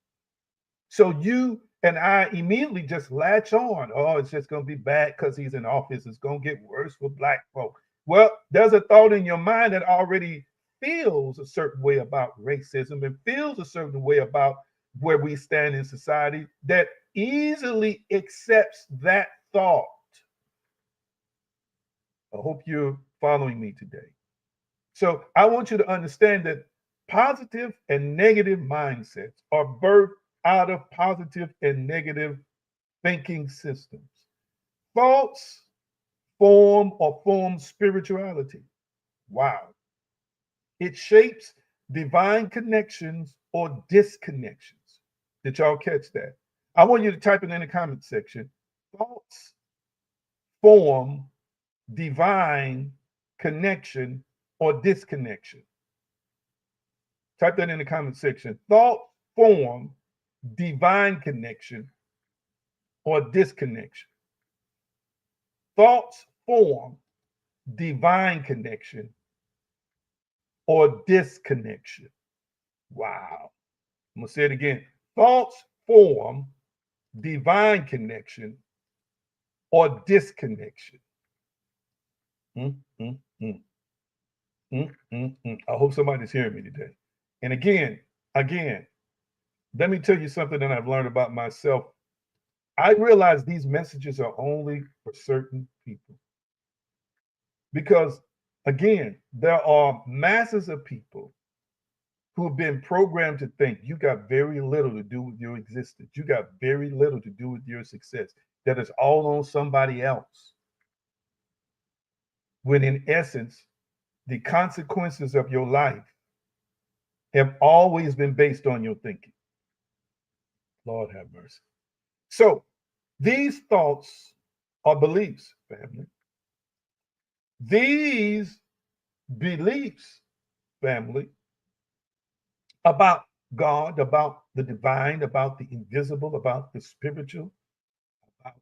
So you and I immediately just latch on. Oh, it's just going to be bad because he's in office. It's going to get worse for black folk. Well, there's a thought in your mind that already feels a certain way about racism and feels a certain way about where we stand in society that easily accepts that thought. I hope you're following me today. So I want you to understand that positive and negative mindsets are birthed out of positive and negative thinking systems. Thoughts form spirituality. Wow. It shapes divine connections or disconnections. Did y'all catch that? I want you to type it in the comment section. Thoughts form divine connection or disconnection. Type that in the comment section. Thought form divine connection or disconnection. Thoughts form divine connection or disconnection. Wow. I'm going to say it again. Thoughts form divine connection or disconnection. Mm, mm, mm, I hope somebody's hearing me today. And again, let me tell you something that I've learned about myself. I realize these messages are only for certain people because, again, there are masses of people who've been programmed to think you got very little to do with your existence. You got very little to do with your success. That is all on somebody else. When in essence, the consequences of your life have always been based on your thinking. Lord have mercy. So these thoughts are beliefs, family. These beliefs, family, about God, about the divine, about the invisible, about the spiritual, about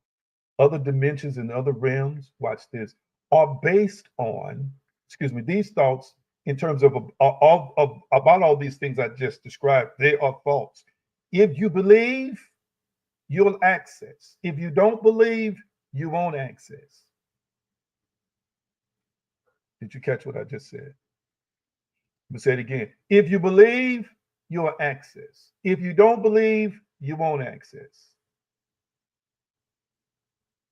other dimensions and other realms, watch this, are based on, these thoughts in terms of about all these things I just described, they are thoughts. If you believe, you'll access. If you don't believe, you won't access. Did you catch what I just said? I'm going to say it again. If you believe, you'll access. If you don't believe, you won't access.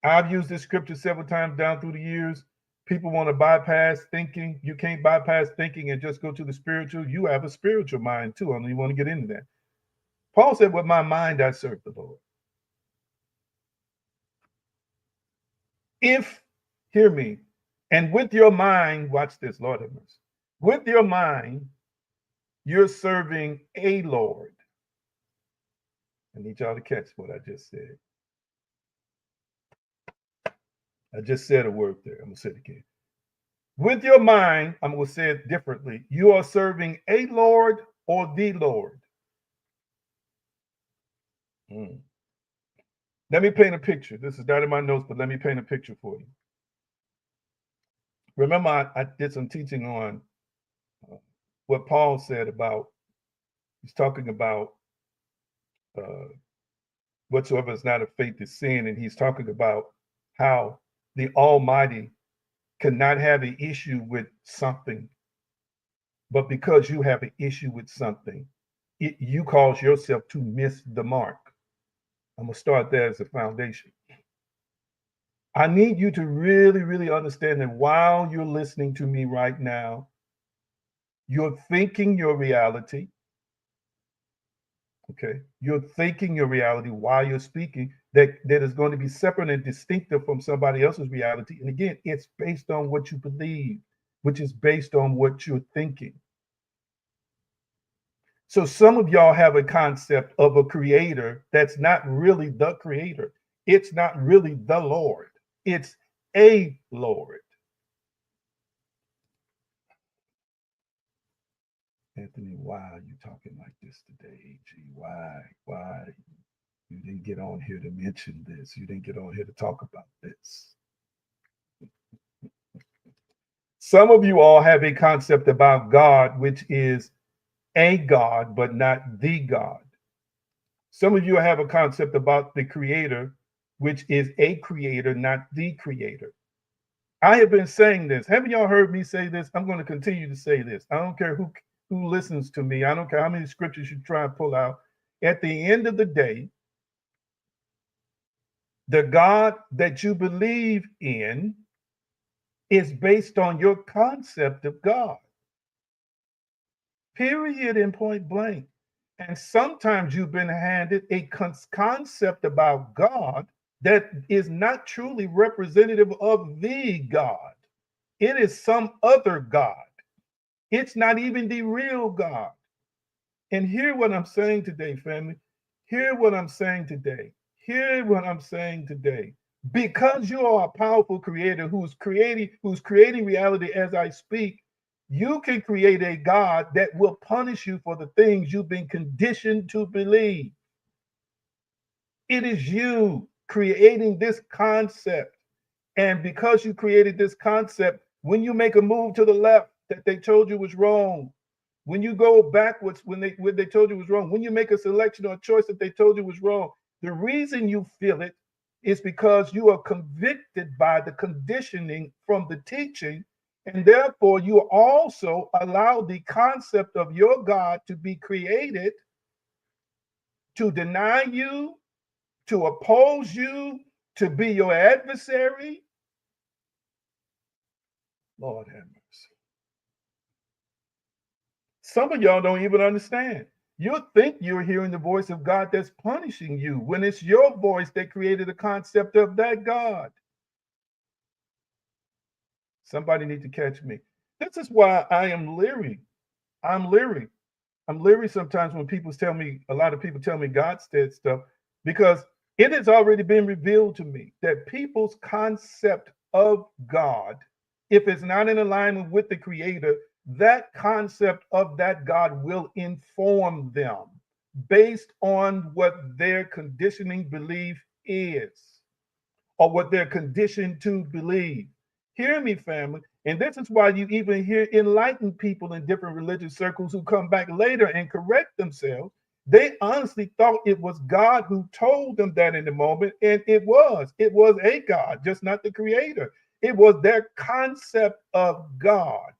I've used this scripture several times down through the years. People want to bypass thinking. You can't bypass thinking and just go to the spiritual. You have a spiritual mind too. I don't even want to get into that. Paul said, with my mind, I serve the Lord. If, hear me, and with your mind, watch this, Lord have mercy. With your mind, you're serving a Lord. I need y'all to catch what I just said. I just said a word there. I'm going to say it again. With your mind, I'm going to say it differently. You are serving a Lord or the Lord. Let me paint a picture. This is not in my notes, but let me paint a picture for you. Remember, I did some teaching on what Paul said about, he's talking about whatsoever is not of faith is sin. And he's talking about how the Almighty cannot have an issue with something, but because you have an issue with something, you cause yourself to miss the mark. I'm going to start there as a foundation. I need you to really, really understand that while you're listening to me right now, you're thinking your reality. Okay. You're thinking your reality while you're speaking that is going to be separate and distinctive from somebody else's reality. And again, it's based on what you believe, which is based on what you're thinking. So some of y'all have a concept of a creator that's not really the creator. It's not really the Lord. It's a Lord. Anthony, why are you talking like this today, AG? Why? You didn't get on here to mention this. You didn't get on here to talk about this. Some of you all have a concept about God, which is a God, but not the God. Some of you have a concept about the creator, which is a creator, not the creator. I have been saying this. Haven't y'all heard me say this? I'm going to continue to say this. I don't care who listens to me. I don't care how many scriptures you try and pull out. At the end of the day, the God that you believe in is based on your concept of God. Period and point blank. And sometimes you've been handed a concept about God that is not truly representative of the God. It is some other God. It's not even the real God. And hear what I'm saying today, family. Hear what I'm saying today. Hear what I'm saying today. Because you are a powerful creator who's creating reality as I speak, you can create a God that will punish you for the things you've been conditioned to believe. It is you creating this concept. And because you created this concept, when you make a move to the left that they told you was wrong, when you go backwards when they told you was wrong, when you make a selection or a choice that they told you was wrong, the reason you feel it is because you are convicted by the conditioning from the teaching, and therefore you also allow the concept of your God to be created to deny you, to oppose you, to be your adversary. Lord have mercy. Some of y'all don't even understand. You think you're hearing the voice of God that's punishing you when it's your voice that created the concept of that God. Somebody need to catch me. This is why I am leery. I'm leery. I'm leery sometimes when a lot of people tell me God said stuff, because it has already been revealed to me that people's concept of God, if it's not in alignment with the creator, that concept of that God will inform them based on what their conditioning belief is, or what they're conditioned to believe. Hear me, family. And this is why you even hear enlightened people in different religious circles who come back later and correct themselves. They honestly thought it was God who told them that in the moment, and it was a God, just not the creator. It was their concept of God.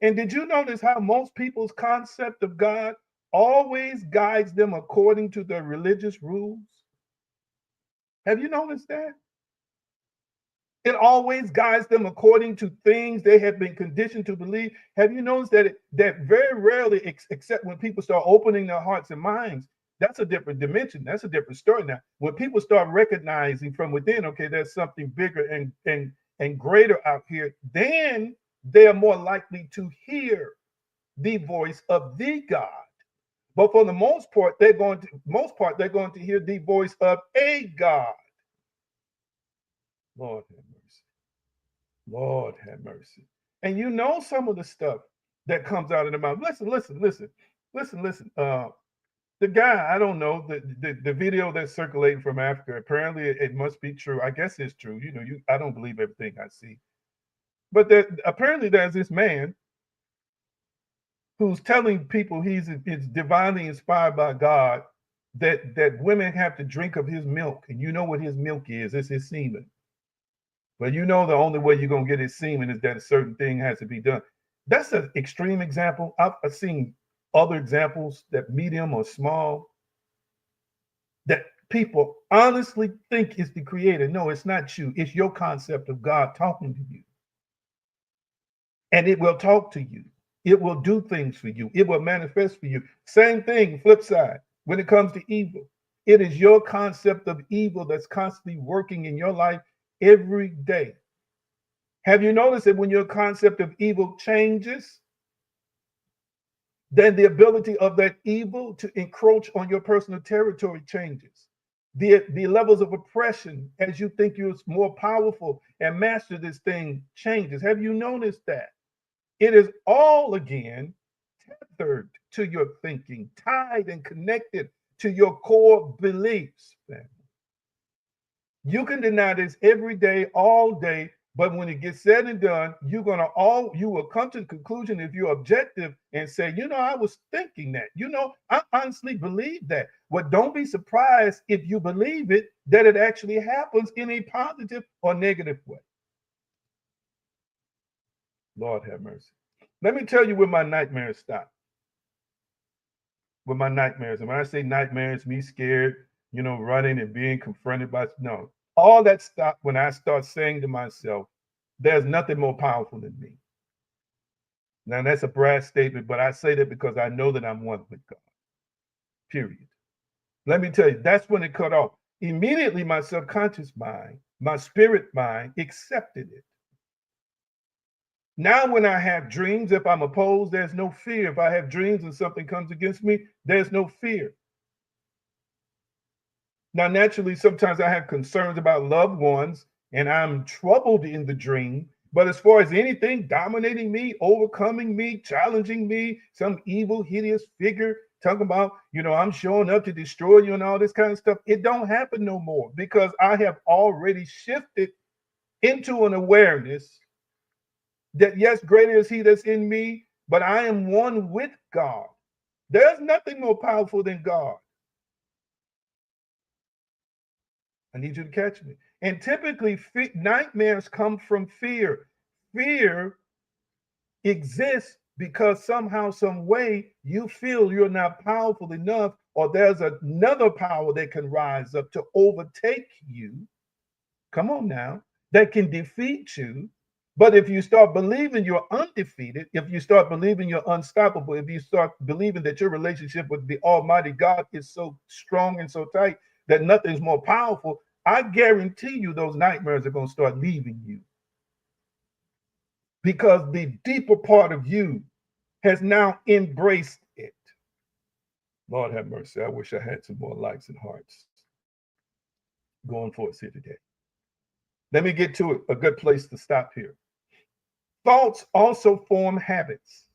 And did you notice how most people's concept of God always guides them according to their religious rules? Have you noticed that? It always guides them according to things they have been conditioned to believe. Have you noticed that very rarely, except when people start opening their hearts and minds, that's a different dimension. That's a different story now. When people start recognizing from within, okay, there's something bigger and greater out here, then they are more likely to hear the voice of the God. But for the most part, they're going to hear the voice of a God. Lord have mercy. Lord have mercy. And you know some of the stuff that comes out of the mouth. Listen. The guy, I don't know, the video that's circulating from Africa, apparently it must be true. I guess it's true. I don't believe everything I see. But apparently there's this man who's telling people he's divinely inspired by God, that women have to drink of his milk. And you know what his milk is? It's his semen. But you know the only way you're gonna get his semen is that a certain thing has to be done. That's an extreme example. I've seen other examples that medium or small that people honestly think is the creator. No, it's not you. It's your concept of God talking to you. And it will talk to you. It will do things for you. It will manifest for you. Same thing, flip side, when it comes to evil. It is your concept of evil that's constantly working in your life every day. Have you noticed that when your concept of evil changes, then the ability of that evil to encroach on your personal territory changes? The levels of oppression, as you think you're more powerful and master this thing, changes. Have you noticed that? It is all again tethered to your thinking, tied and connected to your core beliefs. You can deny this every day, all day, but when it gets said and done, you will come to the conclusion, if you're objective, and say, I was thinking that. I honestly believe that. Well, don't be surprised if you believe it, that it actually happens in a positive or negative way. Lord have mercy. Let me tell you where my nightmares stop. With my nightmares. And when I say nightmares, me scared, running and being confronted by, no, all that stopped when I start saying to myself, there's nothing more powerful than me. Now, that's a brass statement, but I say that because I know that I'm one with God. Period. Let me tell you, that's when it cut off. Immediately, my subconscious mind, my spirit mind accepted it. Now, when I have dreams, if I'm opposed, there's no fear. If I have dreams and something comes against me, there's no fear. Now, naturally, sometimes I have concerns about loved ones and I'm troubled in the dream. But as far as anything dominating me, overcoming me, challenging me, some evil, hideous figure talking about, I'm showing up to destroy you and all this kind of stuff, it don't happen no more because I have already shifted into an awareness that, yes, greater is he that's in me, but I am one with God. There's nothing more powerful than God. I need you to catch me. And typically, nightmares come from fear. Fear exists because somehow, some way, you feel you're not powerful enough, or there's another power that can rise up to overtake you. Come on now, that can defeat you. But if you start believing you're undefeated, if you start believing you're unstoppable, if you start believing that your relationship with the Almighty God is so strong and so tight that nothing's more powerful, I guarantee you those nightmares are going to start leaving you. Because the deeper part of you has now embraced it. Lord have mercy. I wish I had some more likes and hearts going for us here today. Let me get to a good place to stop here. Thoughts also form habits.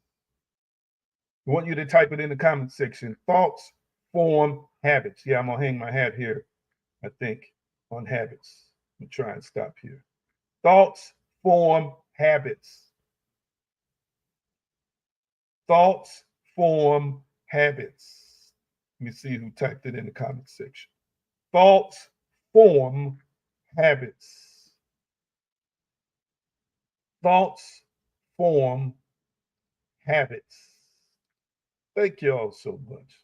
I want you to type it in the comment section. Thoughts form habits. Yeah, I'm going to hang my hat here, I think, on habits. I'm try and stop here. Thoughts form habits. Thoughts form habits. Let me see who typed it in the comment section. Thoughts form habits. Thoughts form habits. Thank you all so much.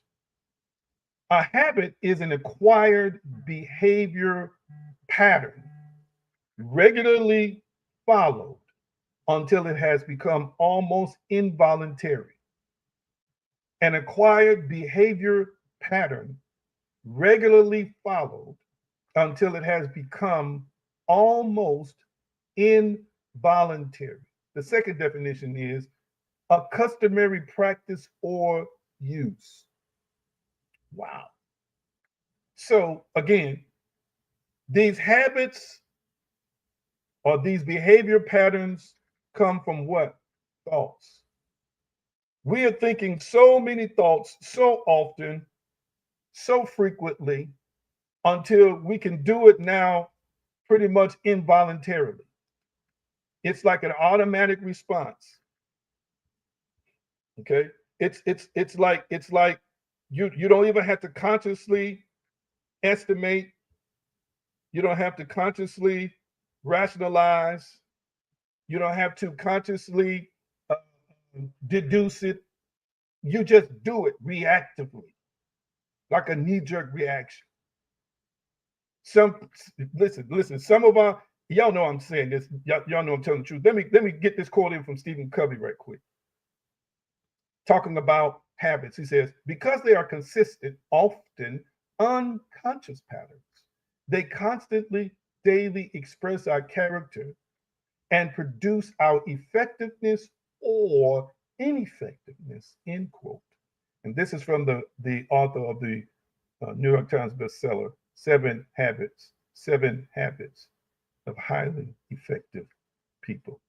A habit is an acquired behavior pattern regularly followed until it has become almost involuntary. An acquired behavior pattern regularly followed until it has become almost involuntary. The second definition is a customary practice or use. Wow. So, again, these habits or these behavior patterns come from what? Thoughts. We are thinking so many thoughts so often, so frequently, until we can do it now pretty much involuntarily. It's like an automatic response. Okay? It's like you don't even have to consciously estimate, you don't have to consciously rationalize, you don't have to consciously uh, deduce it. You just do it reactively, like a knee-jerk reaction. Some listen. Some of our y'all know I'm saying this. Y'all know I'm telling the truth. Let me get this quote in from Stephen Covey right quick. Talking about habits, he says, because they are consistent, often unconscious patterns, they constantly, daily express our character and produce our effectiveness or ineffectiveness, end quote. And this is from the author of the New York Times bestseller, Seven Habits of Highly Effective People.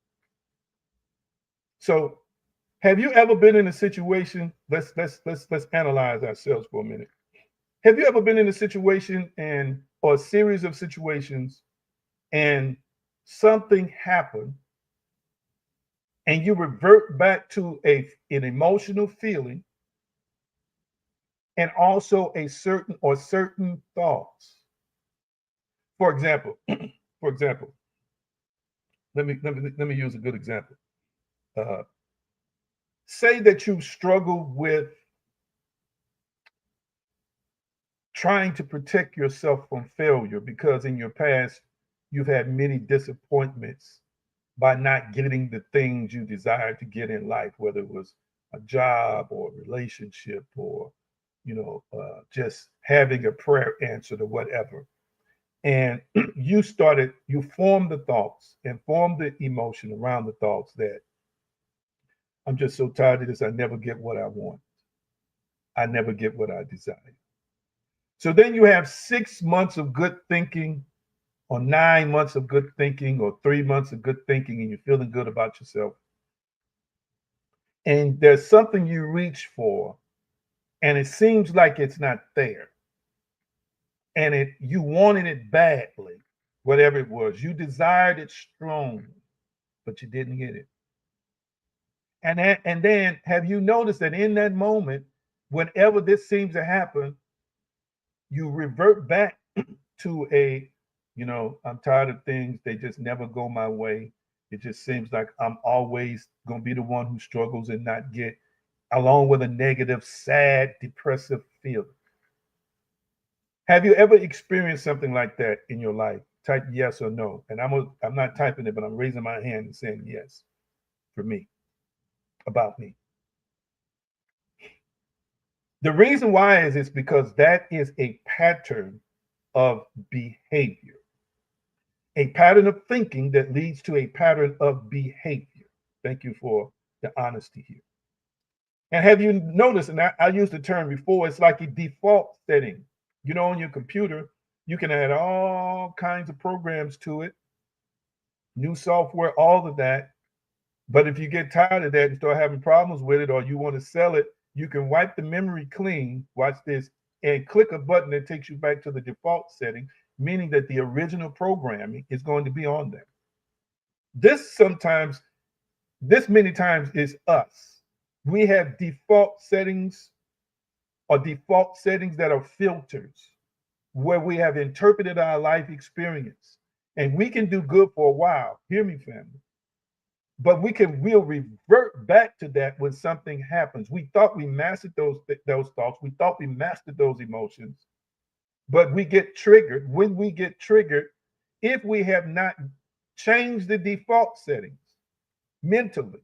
So, have you ever been in a situation? Let's analyze ourselves for a minute. Have you ever been in a situation and or a series of situations and something happened and you revert back to an emotional feeling and also a certain thoughts? For example, for example, let me use a good example. Uh, Say that you struggle with trying to protect yourself from failure because in your past you've had many disappointments by not getting the things you desired to get in life, whether it was a job or a relationship or just having a prayer answered or whatever. And you formed the thoughts and formed the emotion around the thoughts that I'm just so tired of this. I never get what I want. I never get what I desire. So then you have 6 months of good thinking, or 9 months of good thinking, or 3 months of good thinking, and you're feeling good about yourself. And there's something you reach for, and it seems like it's not there. And you wanted it badly, whatever it was. You desired it strongly, but you didn't get it. And then have you noticed that in that moment, whenever this seems to happen, you revert back to I'm tired of things. They just never go my way. It just seems like I'm always going to be the one who struggles and not get, along with a negative, sad, depressive feeling. Have you ever experienced something like that in your life? Type yes or no. And I'm not typing it, but I'm raising my hand and saying yes for me, about me. The reason why is it's because that is a pattern of behavior, a pattern of thinking that leads to a pattern of behavior. Thank you for the honesty here. And have you noticed, and I used the term before, it's like a default setting. On your computer, you can add all kinds of programs to it, new software, all of that. But if you get tired of that and start having problems with it, or you want to sell it, you can wipe the memory clean, watch this, and click a button that takes you back to the default setting, meaning that the original programming is going to be on there. This many times is us. We have default settings or default settings that are filters where we have interpreted our life experience. And we can do good for a while. Hear me, family. But we'll revert back to that when something happens. We thought we mastered those thoughts. We thought we mastered those emotions, but we get triggered. When we get triggered, if we have not changed the default settings mentally,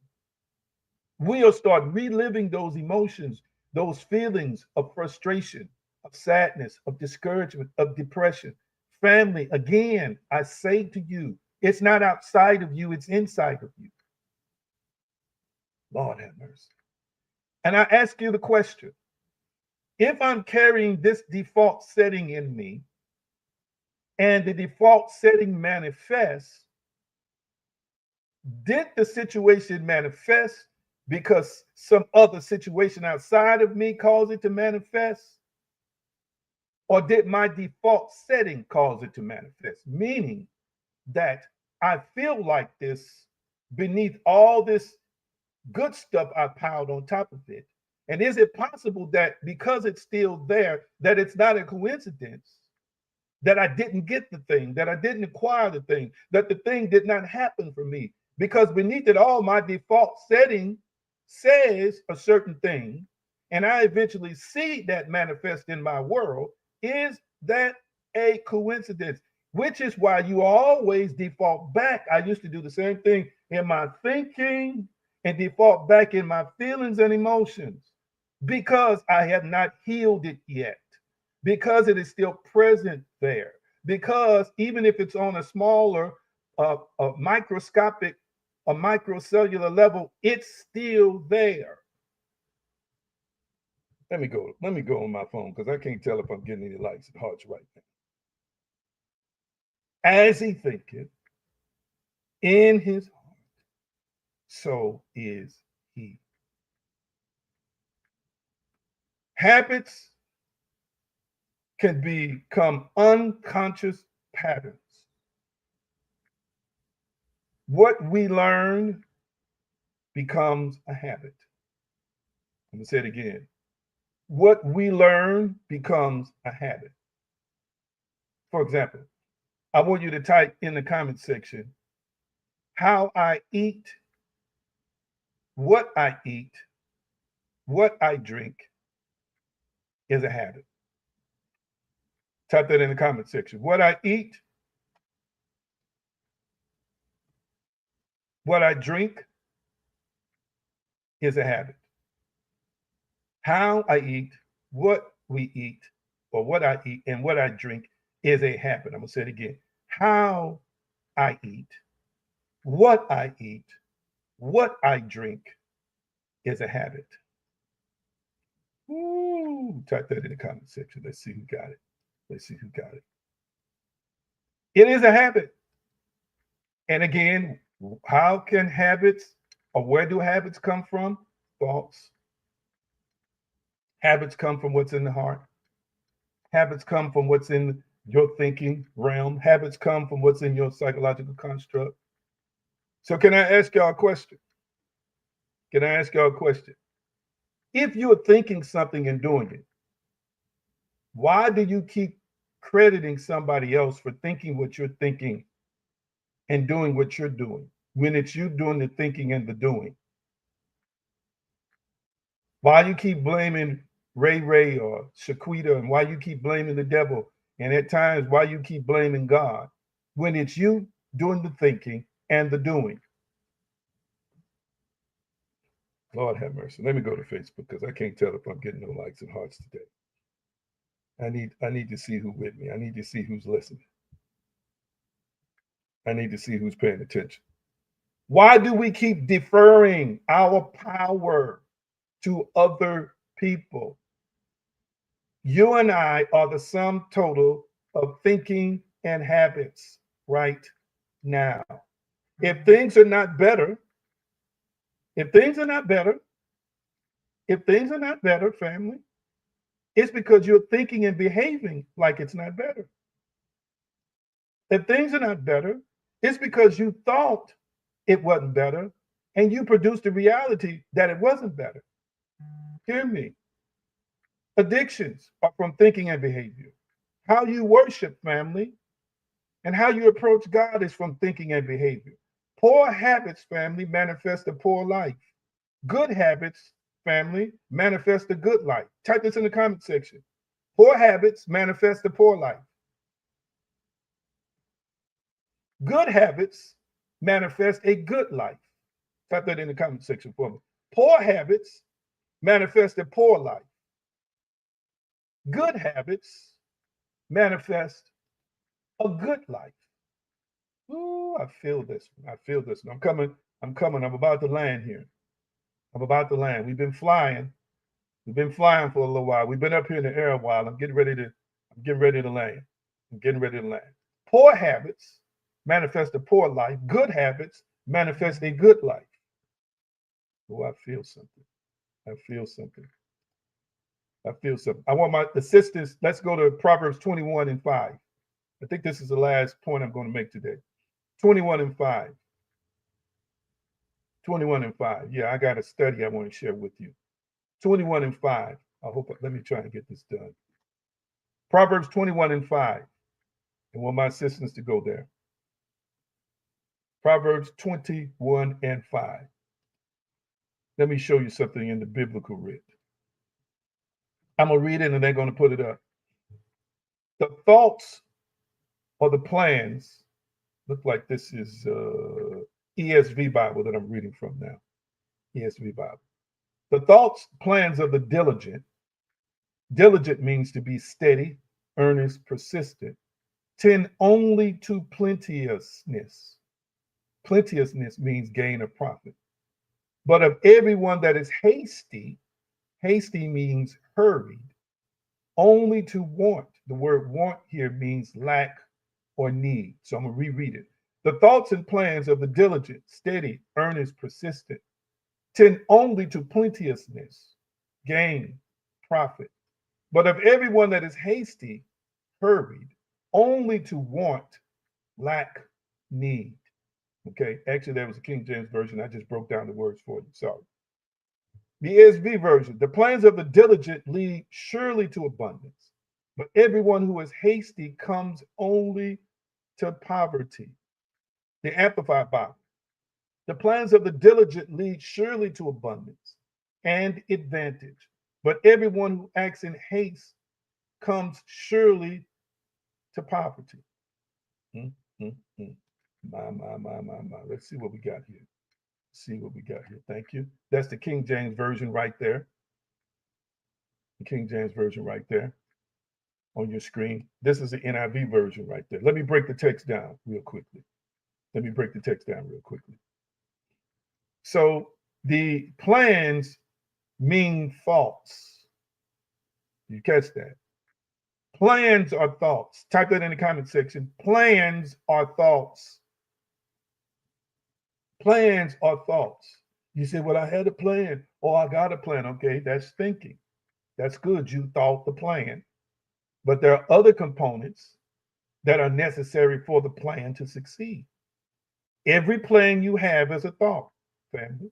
we'll start reliving those emotions, those feelings of frustration, of sadness, of discouragement, of depression. Family, again, I say to you, it's not outside of you, it's inside of you. Lord have mercy. And I ask you the question, if I'm carrying this default setting in me and the default setting manifests, did the situation manifest because some other situation outside of me caused it to manifest? Or did my default setting cause it to manifest? Meaning that I feel like this beneath all this good stuff I piled on top of it. And is it possible that because it's still there, that it's not a coincidence that I didn't get the thing, that I didn't acquire the thing, that the thing did not happen for me? Because beneath it all, my default setting says a certain thing, and I eventually see that manifest in my world. Is that a coincidence? Which is why you always default back. I used to do the same thing in my thinking and default back in my feelings and emotions because I have not healed it yet, because it is still present there, because even if it's on a smaller, a microscopic, a microcellular level, it's still there. Let me go. Let me go on my phone because I can't tell if I'm getting any likes and hearts right now. As he thinketh in his heart, so is he. Habits can become unconscious patterns. What we learn becomes a habit. I'm going to say it again. What we learn becomes a habit. For example, I want you to type in the comment section how I eat, what I eat, what I drink is a habit. Type that in the comment section. What I eat, what I drink is a habit. How I eat, what we eat, or what I eat, and what I drink is a habit. I'm going to say it again. How I eat, what I eat, what I drink is a habit. Ooh, type that in the comment section. Let's see who got it. Let's see who got it. It is a habit. And again, how can habits, or where do habits come from? Thoughts. Habits come from what's in the heart. Habits come from what's in your thinking realm. Habits come from what's in your psychological construct. So, can I ask y'all a question? Can I ask y'all a question? If you're thinking something and doing it, why do you keep crediting somebody else for thinking what you're thinking and doing what you're doing when it's you doing the thinking and the doing? Why you keep blaming Ray Ray or Shaquita, and why you keep blaming the devil, and at times why you keep blaming God when it's you doing the thinking and the doing? Lord have mercy. Let me go to Facebook because I can't tell if I'm getting no likes and hearts today. I need to see who's with me. I need to see who's listening. I need to see who's paying attention. Why do we keep deferring our power to other people? You and I are the sum total of thinking and habits right now. If things are not better, if things are not better, if things are not better, family, it's because you're thinking and behaving like it's not better. If things are not better, it's because you thought it wasn't better and you produced a reality that it wasn't better. Hear me. Addictions are from thinking and behavior. How you worship family and how you approach God is from thinking and behavior. Poor habits, family, manifest a poor life. Good habits, family, manifest a good life. Type this in the comment section. Poor habits manifest a poor life. Good habits manifest a good life. Type that in the comment section for me. Poor habits manifest a poor life. Good habits manifest a good life. Ooh, I feel this. I feel this. I'm coming. I'm coming. I'm about to land here. I'm about to land. We've been flying. We've been flying for a little while. We've been up here in the air a while. I'm getting ready to land. I'm getting ready to land. Poor habits manifest a poor life. Good habits manifest a good life. Oh, I feel something. I feel something. I feel something. I want my assistants. Let's go to Proverbs 21 and 5. I think this is the last point I'm going to make today. 21 and 5. 21 and 5. Yeah, I got a study I want to share with you. 21 and 5. Let me try and get this done. Proverbs 21 and 5. I want my assistants to go there. Proverbs 21 and 5. Let me show you something in the biblical writ. I'm going to read it and they're going to put it up. The thoughts or the plans, look like this is ESV Bible that I'm reading from now. ESV Bible. The thoughts, plans of the diligent. Diligent means to be steady, earnest, persistent. Tend only to plenteousness. Plenteousness means gain of profit. But of everyone that is hasty, hasty means hurried, only to want. The word want here means lack or need. So I'm going to reread it. The thoughts and plans of the diligent, steady, earnest, persistent, tend only to plenteousness, gain, profit. But of everyone that is hasty, hurried, only to want, lack, need. Okay, actually, that was the King James Version. I just broke down the words for you. Sorry. The ESV version. The plans of the diligent lead surely to abundance, but everyone who is hasty comes only to poverty. The Amplified Bible. The plans of the diligent lead surely to abundance and advantage, but everyone who acts in haste comes surely to poverty. Mm, mm, mm. My. Let's see what we got here. See what we got here. Thank you. That's the King James Version right there. The King James Version right there on your screen. This is the NIV version right there. Let me break the text down real quickly. So the plans mean thoughts. You catch that? Plans are thoughts. Type that in the comment section. Plans are thoughts. Plans are thoughts. You say, well, I had a plan. Oh, I got a plan. Okay, that's thinking. That's good. You thought the plan. But there are other components that are necessary for the plan to succeed. Every plan you have is a thought, family.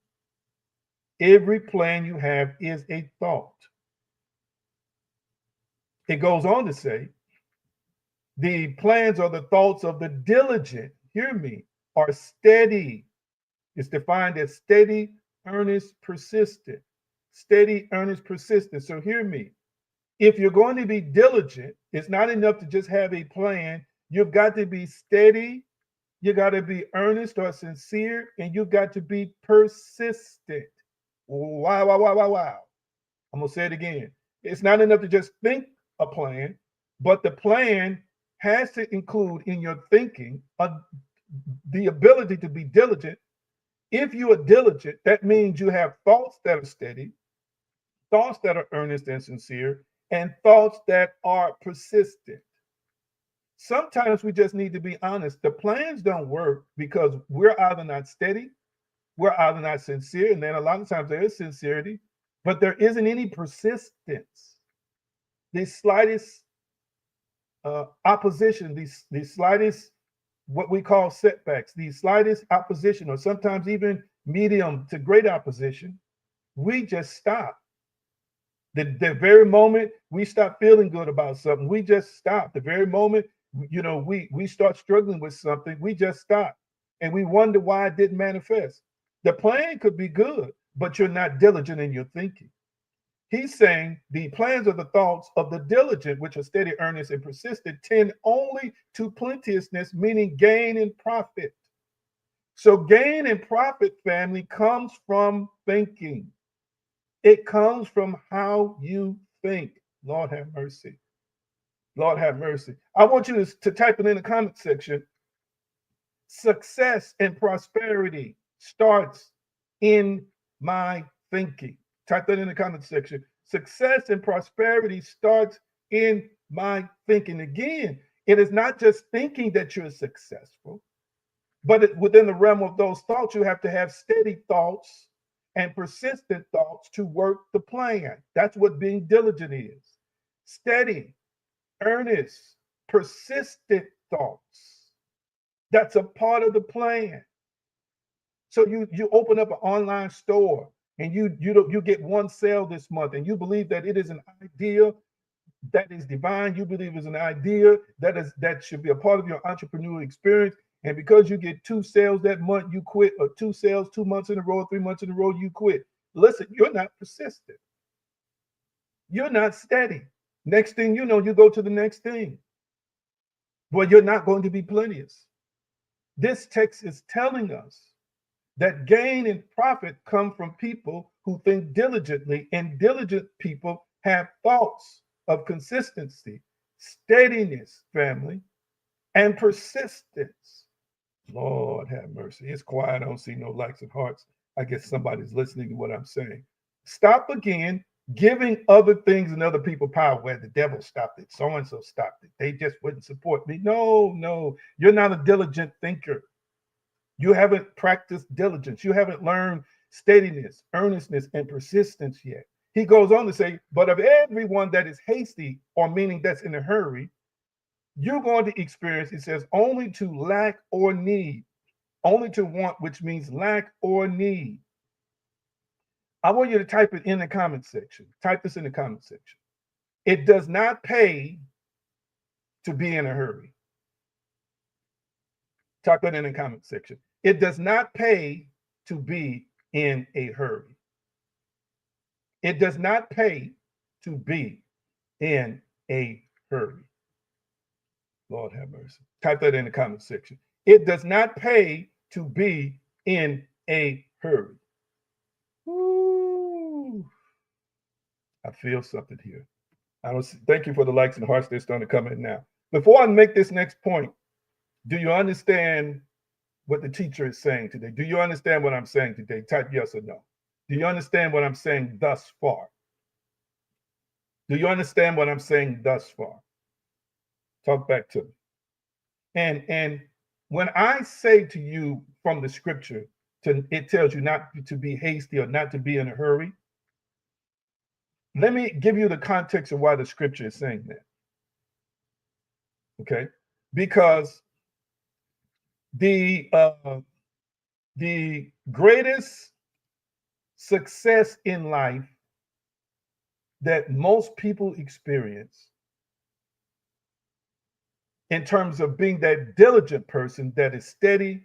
Every plan you have is a thought. It goes on to say, the plans or the thoughts of the diligent, hear me, are steady. It's defined as steady, earnest, persistent. Steady, earnest, persistent. So hear me. If you're going to be diligent, it's not enough to just have a plan. You've got to be steady. You got to be earnest or sincere, and you've got to be persistent. Wow. I'm going to say it again. It's not enough to just think a plan, but the plan has to include in your thinking the ability to be diligent. If you are diligent, that means you have thoughts that are steady, thoughts that are earnest and sincere, and thoughts that are persistent. Sometimes we just need to be honest. The plans don't work because we're either not steady, we're either not sincere, and then a lot of times there is sincerity, but there isn't any persistence. The slightest opposition, the slightest what we call setbacks, the slightest opposition, or sometimes even medium to great opposition, we just stop. The very moment we stop feeling good about something, we just stop. The very moment we start struggling with something, we just stop. and we wonder why it didn't manifest. The plan could be good, but you're not diligent in your thinking. He's saying the plans of the thoughts of the diligent, which are steady, earnest, and persistent, tend only to plenteousness, meaning gain and profit. So, gain and profit, family, comes from thinking. It comes from how you think. Lord have mercy. Lord have mercy. I want you to type it in the comment section. Success and prosperity starts in my thinking. Type that in the comment section. Success and prosperity starts in my thinking. Again, it is not just thinking that you're successful, but within the realm of those thoughts, you have to have steady thoughts and persistent thoughts to work the plan. That's what being diligent is. Steady, earnest, persistent thoughts. That's a part of the plan. So you open up an online store and you get one sale this month, and you believe that it is an idea that is divine. You believe is an idea that should be a part of your entrepreneurial experience. And because you get two sales that month, you quit, or two sales 2 months in a row, 3 months in a row, you quit. Listen, you're not persistent. You're not steady. Next thing you know, you go to the next thing. Well, you're not going to be plenteous. This text is telling us that gain and profit come from people who think diligently, and diligent people have thoughts of consistency, steadiness, family, and persistence. Lord have mercy. It's quiet. I don't see no likes and hearts. I guess somebody's listening to what I'm saying. Stop again giving other things and other people power. Where the devil stopped it, so and so stopped it. They just wouldn't support me. No, you're not a diligent thinker. You haven't practiced diligence. You haven't learned steadiness, earnestness, and persistence yet. He goes on to say, but of everyone that is hasty, or meaning that's in a hurry, you're going to experience, he says, only to lack or need, only to want, which means lack or need. I want you to type it in the comment section. Type this in the comment section. It does not pay to be in a hurry. Type that in the comment section. It does not pay to be in a hurry. It does not pay to be in a hurry. Lord have mercy. Type that in the comment section. It does not pay to be in a hurry. Ooh, I feel something here. Thank you for the likes and hearts. They're starting to come in now. Before I make this next point, do you understand what the teacher is saying today? Do you understand what I'm saying today? Type yes or no. Do you understand what I'm saying thus far? Do you understand what I'm saying thus far? Talk back to me. And when I say to you from the scripture, it tells you not to be hasty or not to be in a hurry. Let me give you the context of why the scripture is saying that. Okay, because the greatest success in life that most people experience, in terms of being that diligent person that is steady,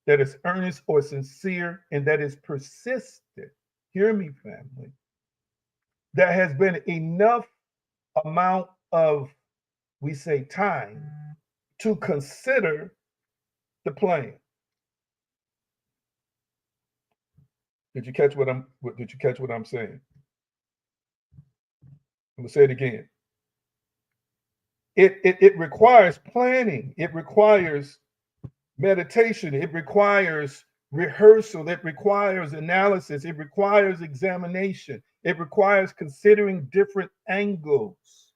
that is earnest or sincere, and that is persistent. Hear me, family. There has been enough amount of, we say, time to consider the plan. Did you catch what I'm saying? I'm gonna say it again. It requires planning. It requires meditation. It requires rehearsal. It requires analysis. It requires examination. It requires considering different angles.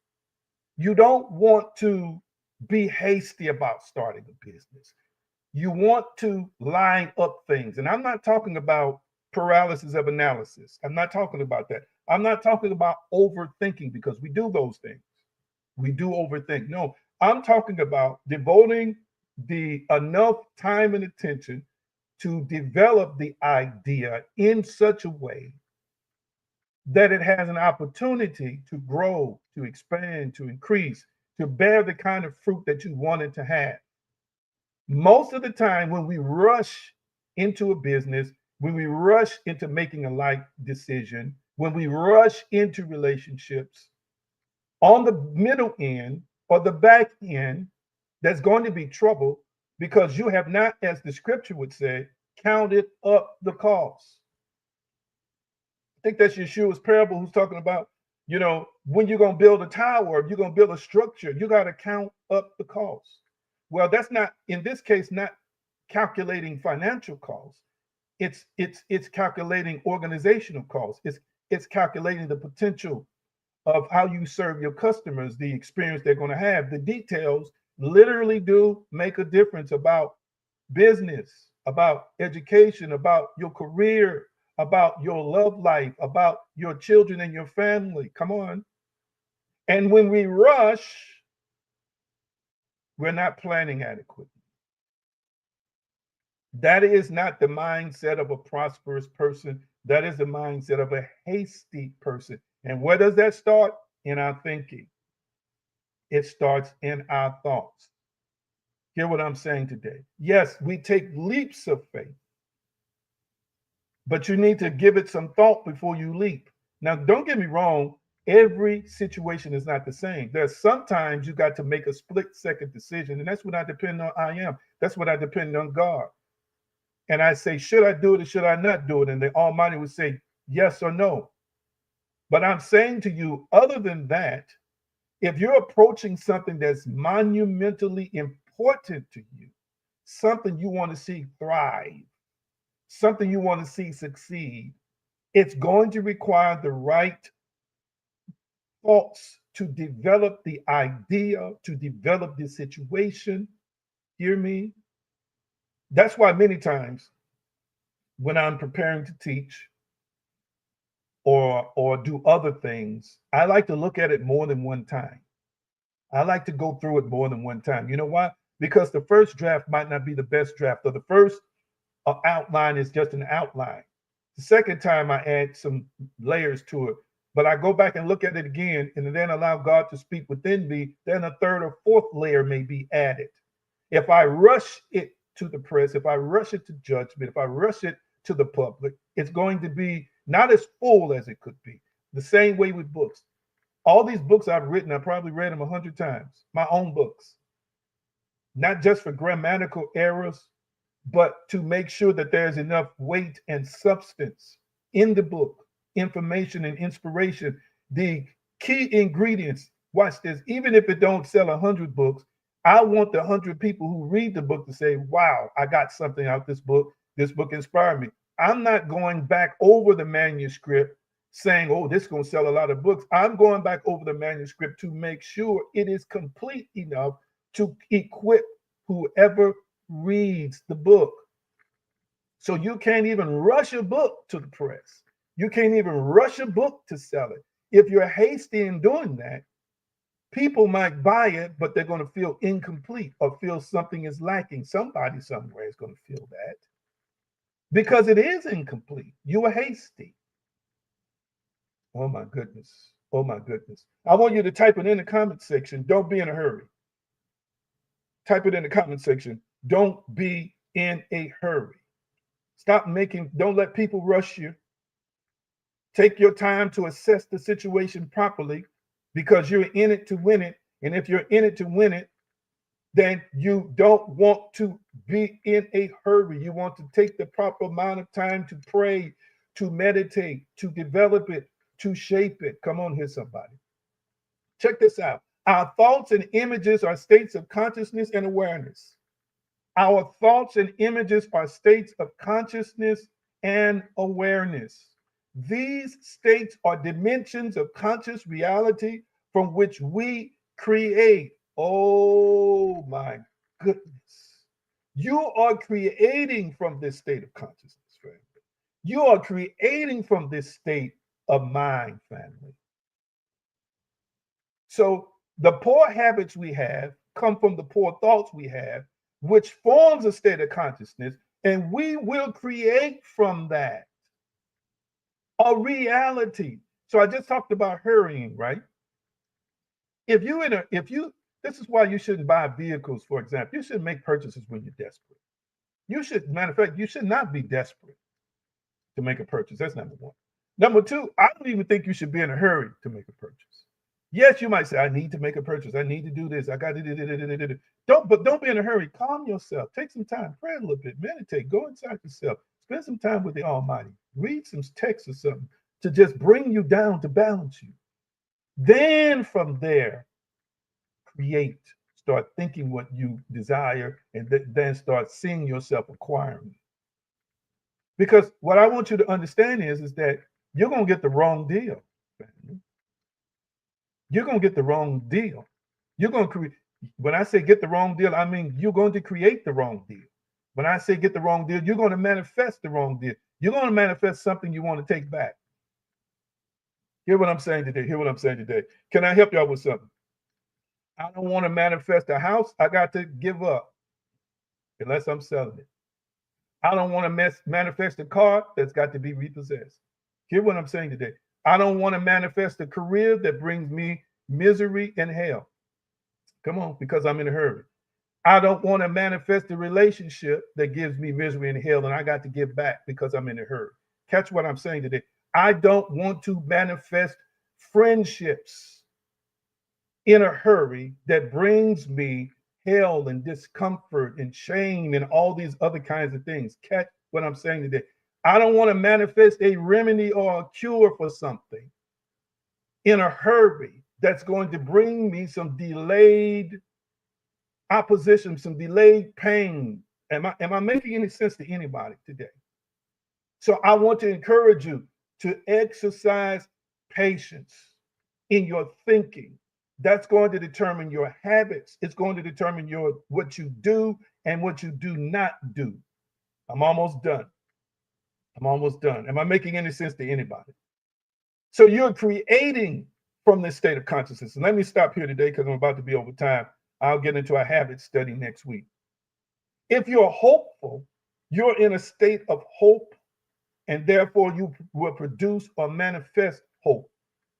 You don't want to be hasty about starting a business. You want to line up things. And I'm not talking about paralysis of analysis. I'm not talking about that. I'm not talking about overthinking, because we do those things. We do overthink. No, I'm talking about devoting the enough time and attention to develop the idea in such a way that it has an opportunity to grow, to expand, to increase, to bear the kind of fruit that you want it to have. Most of the time, when we rush into a business, when we rush into making a life decision, when we rush into relationships, on the middle end or the back end, there's going to be trouble because you have not, as the scripture would say, counted up the cost. I think that's Yeshua's parable who's talking about, when you're going to build a tower, if you're going to build a structure, you got to count up the cost. Well, that's not, in this case, not calculating financial costs. It's calculating organizational costs. It's calculating the potential of how you serve your customers, the experience they're going to have. The details literally do make a difference about business, about education, about your career, about your love life, about your children and your family. Come on. And when we rush, we're not planning adequately. That is not the mindset of a prosperous person. That is the mindset of a hasty person. And where does that start? In our thinking. It starts in our thoughts. Hear what I'm saying today. Yes, we take leaps of faith, but you need to give it some thought before you leap. Now, don't get me wrong, every situation is not the same. There's sometimes you got to make a split-second decision, and that's what I depend on. I am. That's what I depend on God. And I say, should I do it or should I not do it? And the Almighty would say, yes or no. But I'm saying to you, other than that, if you're approaching something that's monumentally important to you, something you want to see thrive, something you want to see succeed, it's going to require the right thoughts to develop the idea, to develop the situation. Hear me? That's why many times when I'm preparing to teach or do other things, I like to look at it more than one time. I like to go through it more than one time. You know why? Because the first draft might not be the best draft, or the first outline is just an outline. The second time I add some layers to it, but I go back and look at it again and then allow God to speak within me. Then a third or fourth layer may be added. If I rush it to the press, if I rush it to judgment, if I rush it to the public, it's going to be not as full as it could be. The same way with books. All these books I've written, I probably read them 100 times, my own books, not just for grammatical errors, but to make sure that there's enough weight and substance in the book, information and inspiration, the key ingredients. Watch this. Even if it don't sell 100 books, I want the 100 people who read the book to say, wow, I got something out this book. This book inspired me. I'm not going back over the manuscript saying, oh, this is going to sell a lot of books. I'm going back over the manuscript to make sure it is complete enough to equip whoever reads the book. So you can't even rush a book to the press. You can't even rush a book to sell it. If you're hasty in doing that, people might buy it, but they're going to feel incomplete or feel something is lacking. Somebody somewhere is going to feel that because it is incomplete. You were hasty. Oh my goodness. Oh my goodness. I want you to type it in the comment section. Don't be in a hurry. Type it in the comment section. Don't be in a hurry. Don't let people rush you. Take your time to assess the situation properly because you're in it to win it. And if you're in it to win it, then you don't want to be in a hurry. You want to take the proper amount of time to pray, to meditate, to develop it, to shape it. Come on here, somebody. Check this out. Our thoughts and images are states of consciousness and awareness. Our thoughts and images are states of consciousness and awareness. These states are dimensions of conscious reality from which we create. Oh my goodness. You are creating from this state of consciousness, friend. You are creating from this state of mind, family. So the poor habits we have come from the poor thoughts we have, which forms a state of consciousness, and we will create from that a reality. So I just talked about hurrying, right? If you This is why you shouldn't buy vehicles, for example. You shouldn't make purchases when you're desperate. You should, matter of fact, you should not be desperate to make a purchase. That's number one. Number two, I don't even think you should be in a hurry to make a purchase. Yes, you might say, I need to make a purchase. I need to do this. I got to do. Don't be in a hurry. Calm yourself. Take some time. Pray a little bit. Meditate. Go inside yourself. Spend some time with the Almighty. Read some text or something to just bring you down, to balance you. Then from there, create. Start thinking what you desire, and then start seeing yourself acquiring. Because what I want you to understand is that you're going to get the wrong deal. You're going to get the wrong deal. You're going to create. When I say get the wrong deal, I mean you're going to create the wrong deal. When I say get the wrong deal, you're going to manifest the wrong deal. You're going to manifest something you want to take back. Hear what I'm saying today. Hear what I'm saying today. Can I help y'all with something? I don't want to manifest a house I got to give up unless I'm selling it. I don't want to manifest a car that's got to be repossessed. Hear what I'm saying today. I don't want to manifest a career that brings me misery and hell. Come on, because I'm in a hurry. I don't want to manifest a relationship that gives me misery and hell, and I got to give back because I'm in a hurry. Catch what I'm saying today. I don't want to manifest friendships in a hurry that brings me hell and discomfort and shame and all these other kinds of things. Catch what I'm saying today. I don't want to manifest a remedy or a cure for something in a hurry that's going to bring me some delayed opposition, some delayed pain. Am I making any sense to anybody today? So I want to encourage you to exercise patience in your thinking. That's going to determine your habits. It's going to determine what you do and what you do not do. I'm almost done. I'm almost done. Am I making any sense to anybody? So you're creating from this state of consciousness. And let me stop here today because I'm about to be over time. I'll get into a habit study next week. If you're hopeful, you're in a state of hope, and therefore you will produce or manifest hope.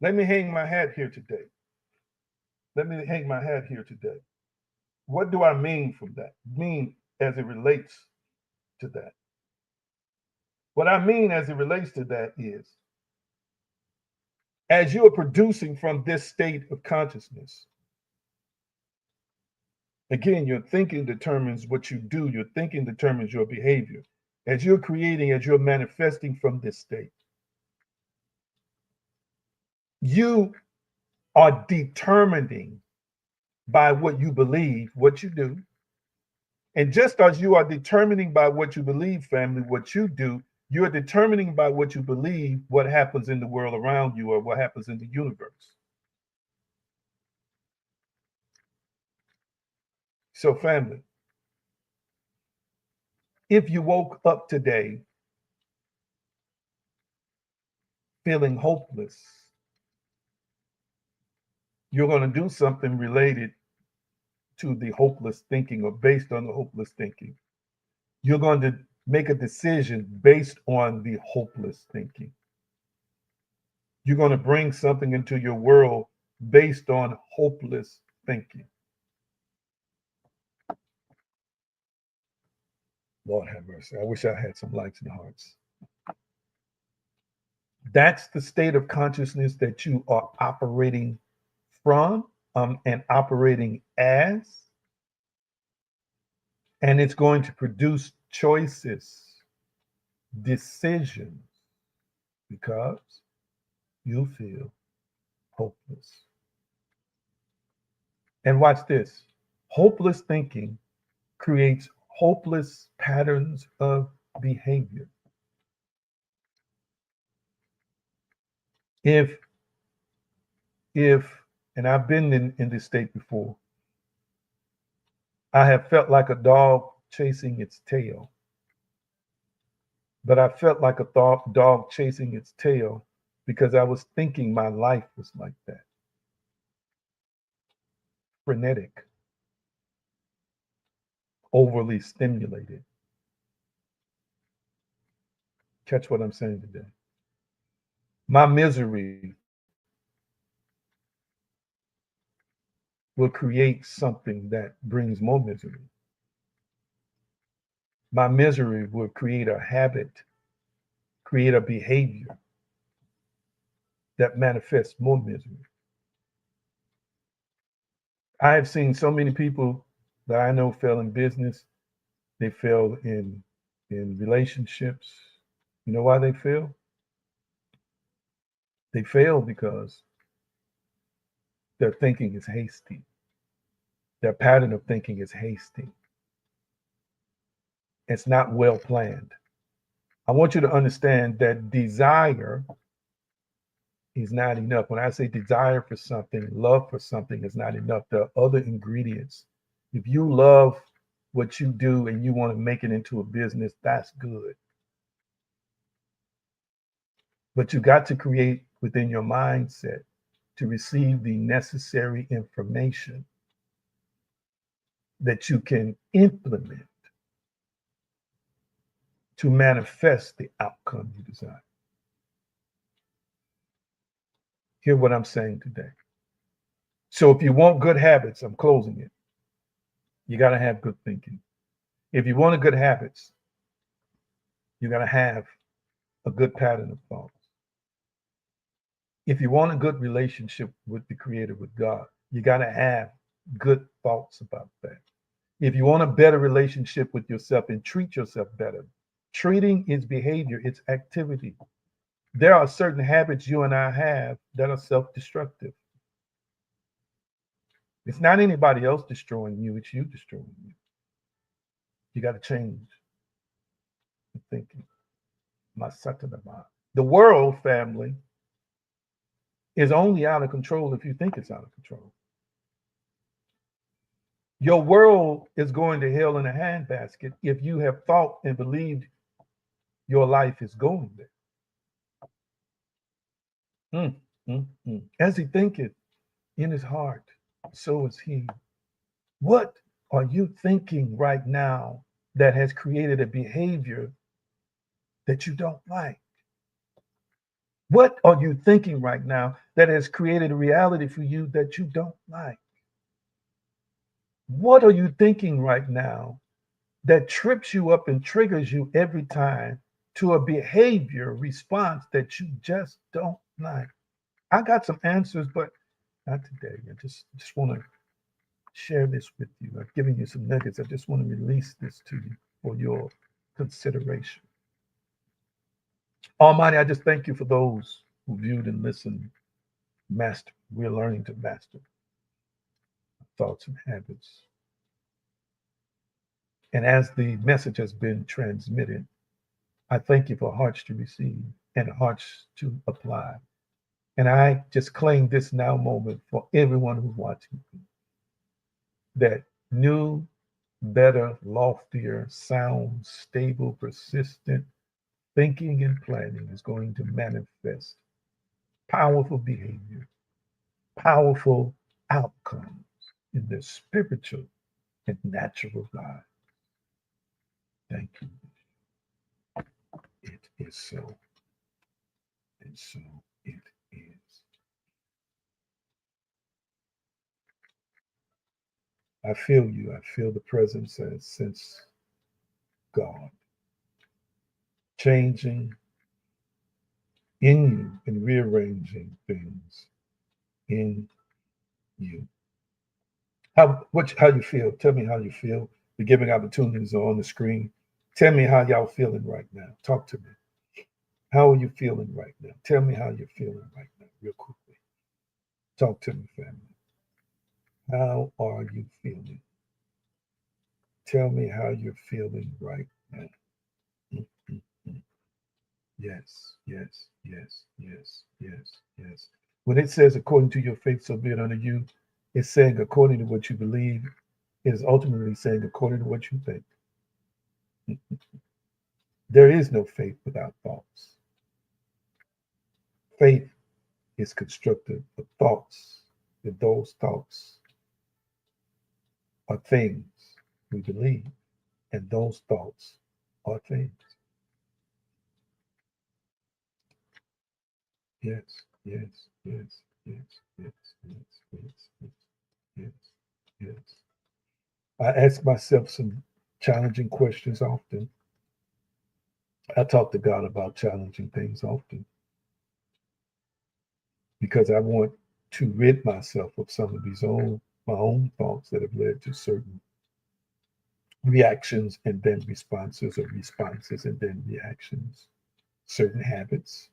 Let me hang my hat here today. Let me hang my hat here today. What do I mean from that? Mean as it relates to that. What I mean as it relates to that is, as you are producing from this state of consciousness, again, your thinking determines what you do. Your thinking determines your behavior. As you're creating, as you're manifesting from this state, you are determining by what you believe, what you do. And just as you are determining by what you believe, family, what you do, you are determining by what you believe what happens in the world around you or what happens in the universe. So, family, if you woke up today feeling hopeless, you're going to do something related to the hopeless thinking or based on the hopeless thinking. You're going to make a decision based on the hopeless thinking. You're going to bring something into your world based on hopeless thinking. Lord have mercy. I wish I had some lights and hearts. That's the state of consciousness that you are operating from and operating as. And it's going to produce choices, decisions, because you feel hopeless. And watch this. Hopeless thinking creates hopeless patterns of behavior. If, and I've been in this state before, I have felt like a dog chasing its tail. But I felt like a dog chasing its tail because I was thinking my life was like that. Frenetic, overly stimulated. Catch what I'm saying today. My misery will create something that brings more misery. My misery will create a habit, create a behavior that manifests more misery. I have seen so many people that I know fail in business. They fail in relationships. You know why they fail? They fail because their thinking is hasty. Their pattern of thinking is hasty. It's not well planned. I want you to understand that desire is not enough. When I say desire for something, love for something is not enough. There are other ingredients. If you love what you do and you want to make it into a business, that's good. But you got to create within your mindset to receive the necessary information that you can implement to manifest the outcome you desire. Hear what I'm saying today. So if you want good habits, I'm closing it. You got to have good thinking. If you want a good habits, you got to have a good pattern of thoughts. If you want a good relationship with the Creator, with God, you got to have good thoughts about that. If you want a better relationship with yourself and treat yourself better, treating is behavior, it's activity. There are certain habits you and I have that are self destructive. It's not anybody else destroying you, it's you destroying you. You got to change the thinking. The world, family, is only out of control if you think it's out of control. Your world is going to hell in a handbasket if you have thought and believed your life is going there. As he thinketh in his heart, so is he. What are you thinking right now that has created a behavior that you don't like? What are you thinking right now that has created a reality for you that you don't like? What are you thinking right now that trips you up and triggers you every time to a behavior response that you just don't like? I got some answers, but not today. I just want to share this with you. I've given you some nuggets. I just want to release this to you for your consideration. Almighty, I just thank you for those who viewed and listened. Master, we're learning to master thoughts and habits. And as the message has been transmitted, I thank you for hearts to receive and hearts to apply. And I just claim this now moment for everyone who's watching that new, better, loftier, sound, stable, persistent thinking and planning is going to manifest powerful behavior, powerful outcomes in their spiritual and natural lives. Thank you. It is so, and so it is. I feel you. I feel the presence and sense God changing in you and rearranging things in you. How you feel? Tell me how you feel. The giving opportunities are on the screen. Tell me how y'all feeling right now. Talk to me. How are you feeling right now? Tell me how you're feeling right now, real quickly. Talk to me, family. How are you feeling? Tell me how you're feeling right now. Mm-hmm. Yes, yes, yes, yes, yes, yes. When it says according to your faith, so be it unto you, it's saying according to what you believe. It is ultimately saying according to what you think. There is no faith without thoughts. Faith is constructed of thoughts, and those thoughts are things we believe, and those thoughts are things. Yes, yes, yes, yes, yes, yes, yes, yes, yes. is. I ask myself some challenging questions often. I talk to God about challenging things often because I want to rid myself of some of my own thoughts that have led to certain reactions and then responses, or responses and then reactions, certain habits.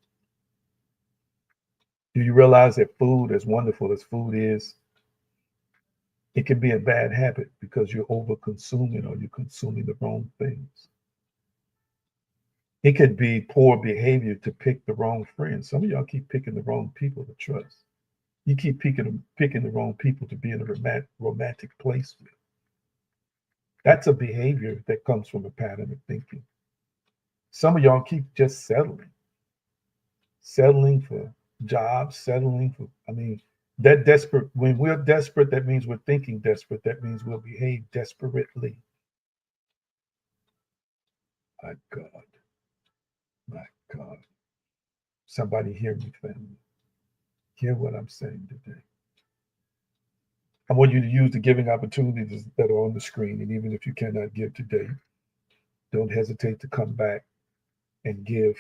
Do you realize that food, as wonderful as food is, it can be a bad habit because you're over consuming or you're consuming the wrong things. It could be poor behavior to pick the wrong friends. Some of y'all keep picking the wrong people to trust. You keep picking the wrong people to be in a romantic place with. That's a behavior that comes from a pattern of thinking. Some of y'all keep just settling for jobs, settling for, that desperate, when we're desperate, that means we're thinking desperate. That means we'll behave desperately. My God, my God. Somebody hear me, family. Hear what I'm saying today. I want you to use the giving opportunities that are on the screen. And even if you cannot give today, don't hesitate to come back and give.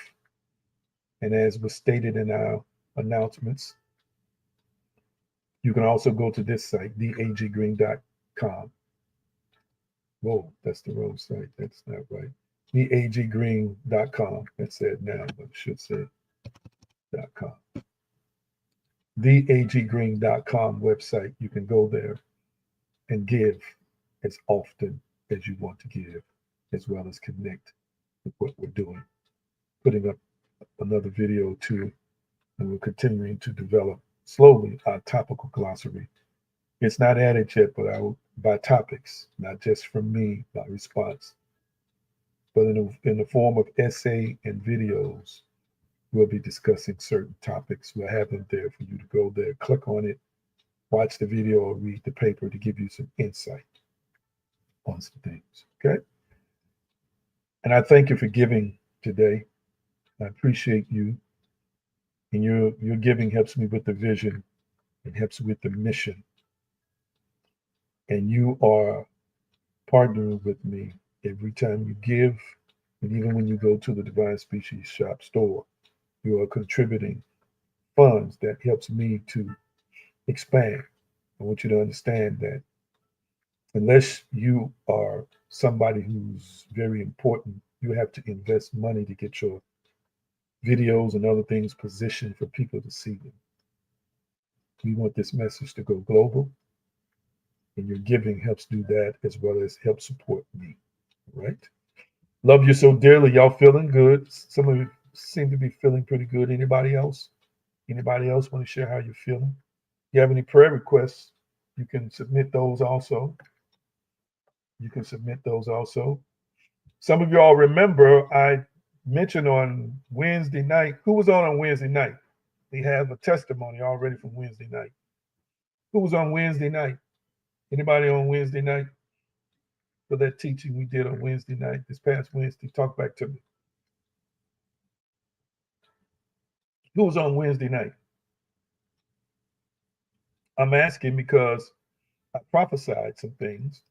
And as was stated in our announcements, you can also go to this site, theaggreen.com. Whoa, that's the wrong site. That's not right. Theaggreen.com. That's said now, but it should say .com. Theaggreen.com website. You can go there and give as often as you want to give, as well as connect with what we're doing. Putting up another video too, and we're continuing to develop slowly our topical glossary. It's not added yet, but by topics, not just from me, by response, but in the form of essay and videos. We'll be discussing certain topics. We'll have them there for you to go there, click on it, watch the video, or read the paper to give you some insight on some things. Okay? And I thank you for giving today. I appreciate you. And your giving helps me with the vision. It helps with the mission. And you are partnering with me every time you give. And even when you go to the Divine Species Shop store, you are contributing funds that helps me to expand. I want you to understand that unless you are somebody who's very important, you have to invest money to get your videos and other things positioned for people to see them. We want this message to go global, and your giving helps do that as well as help support me. All right? Love you so dearly. Y'all feeling good? Some of you seem to be feeling pretty good. Anybody else? Anybody else want to share how you're feeling? If you have any prayer requests, you can submit those also. Some of y'all remember I mentioned on Wednesday night. Who was on Wednesday night? We have a testimony already from Wednesday night. Who was on Wednesday night? Anybody on Wednesday night? For that teaching we did on Wednesday night, this past Wednesday, talk back to me. Who was on Wednesday night? I'm asking because I prophesied some things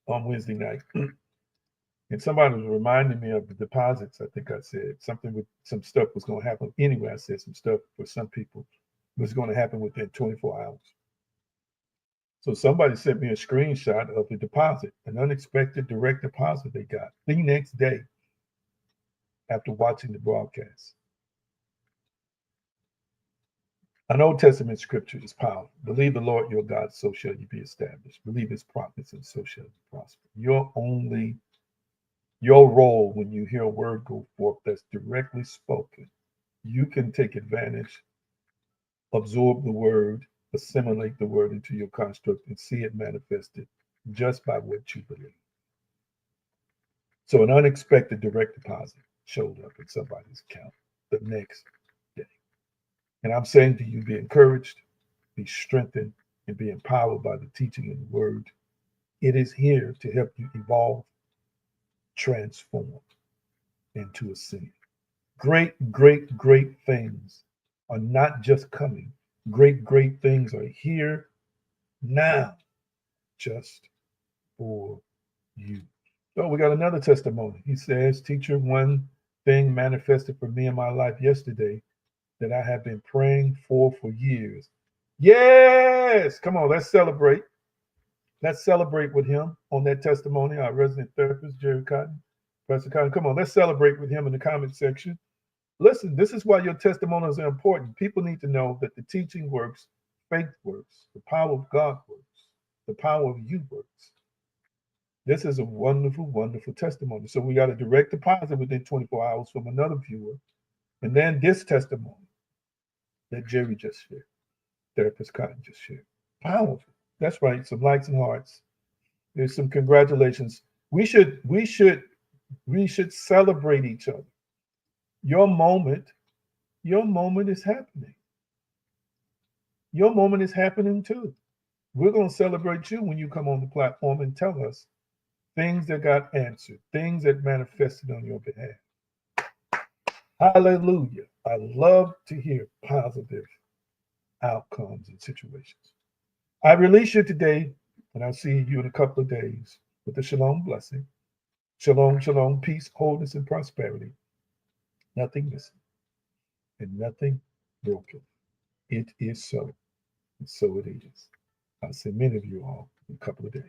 on Wednesday night. And somebody was reminding me of the deposits. I think I said something with some stuff was going to happen. Anyway, I said some stuff for some people was going to happen within 24 hours. So somebody sent me a screenshot of the deposit, an unexpected direct deposit they got the next day after watching the broadcast. An Old Testament scripture is powerful. Believe the Lord your God, so shall you be established. Believe his prophets, and so shall you prosper. Your role when you hear a word go forth that's directly spoken, you can take advantage, absorb the word, assimilate the word into your construct, and see it manifested just by what you believe. So an unexpected direct deposit showed up in somebody's account the next day. And I'm saying to you, be encouraged, be strengthened, and be empowered by the teaching and the word. It is here to help you evolve, transform, and to ascend. Great, great, great things are not just coming. Great, great things are here now. just for you. Oh, we got another testimony. He says, Teacher, one thing manifested for me in my life yesterday that I have been praying for years. Yes! Come on, let's celebrate. Let's celebrate with him on that testimony. Our resident therapist, Jerry Cotton. Pastor Cotton, come on, let's celebrate with him in the comment section. Listen, this is why your testimonials are important. People need to know that the teaching works, faith works, the power of God works, the power of you works. This is a wonderful, wonderful testimony. So we got a direct deposit within 24 hours from another viewer. And then this testimony that Jerry just shared, Therapist Cotton just shared. Powerful. That's right. Some likes and hearts. There's some congratulations. We should celebrate each other. Your moment, your moment is happening. Your moment is happening too. We're going to celebrate you when you come on the platform and tell us things that got answered, things that manifested on your behalf. Hallelujah. I love to hear positive outcomes and situations. I release you today, and I'll see you in a couple of days with the shalom blessing. Shalom, shalom, peace, wholeness, and prosperity. Nothing missing and nothing broken. It is so, and so it is. I'll see many of you all in a couple of days.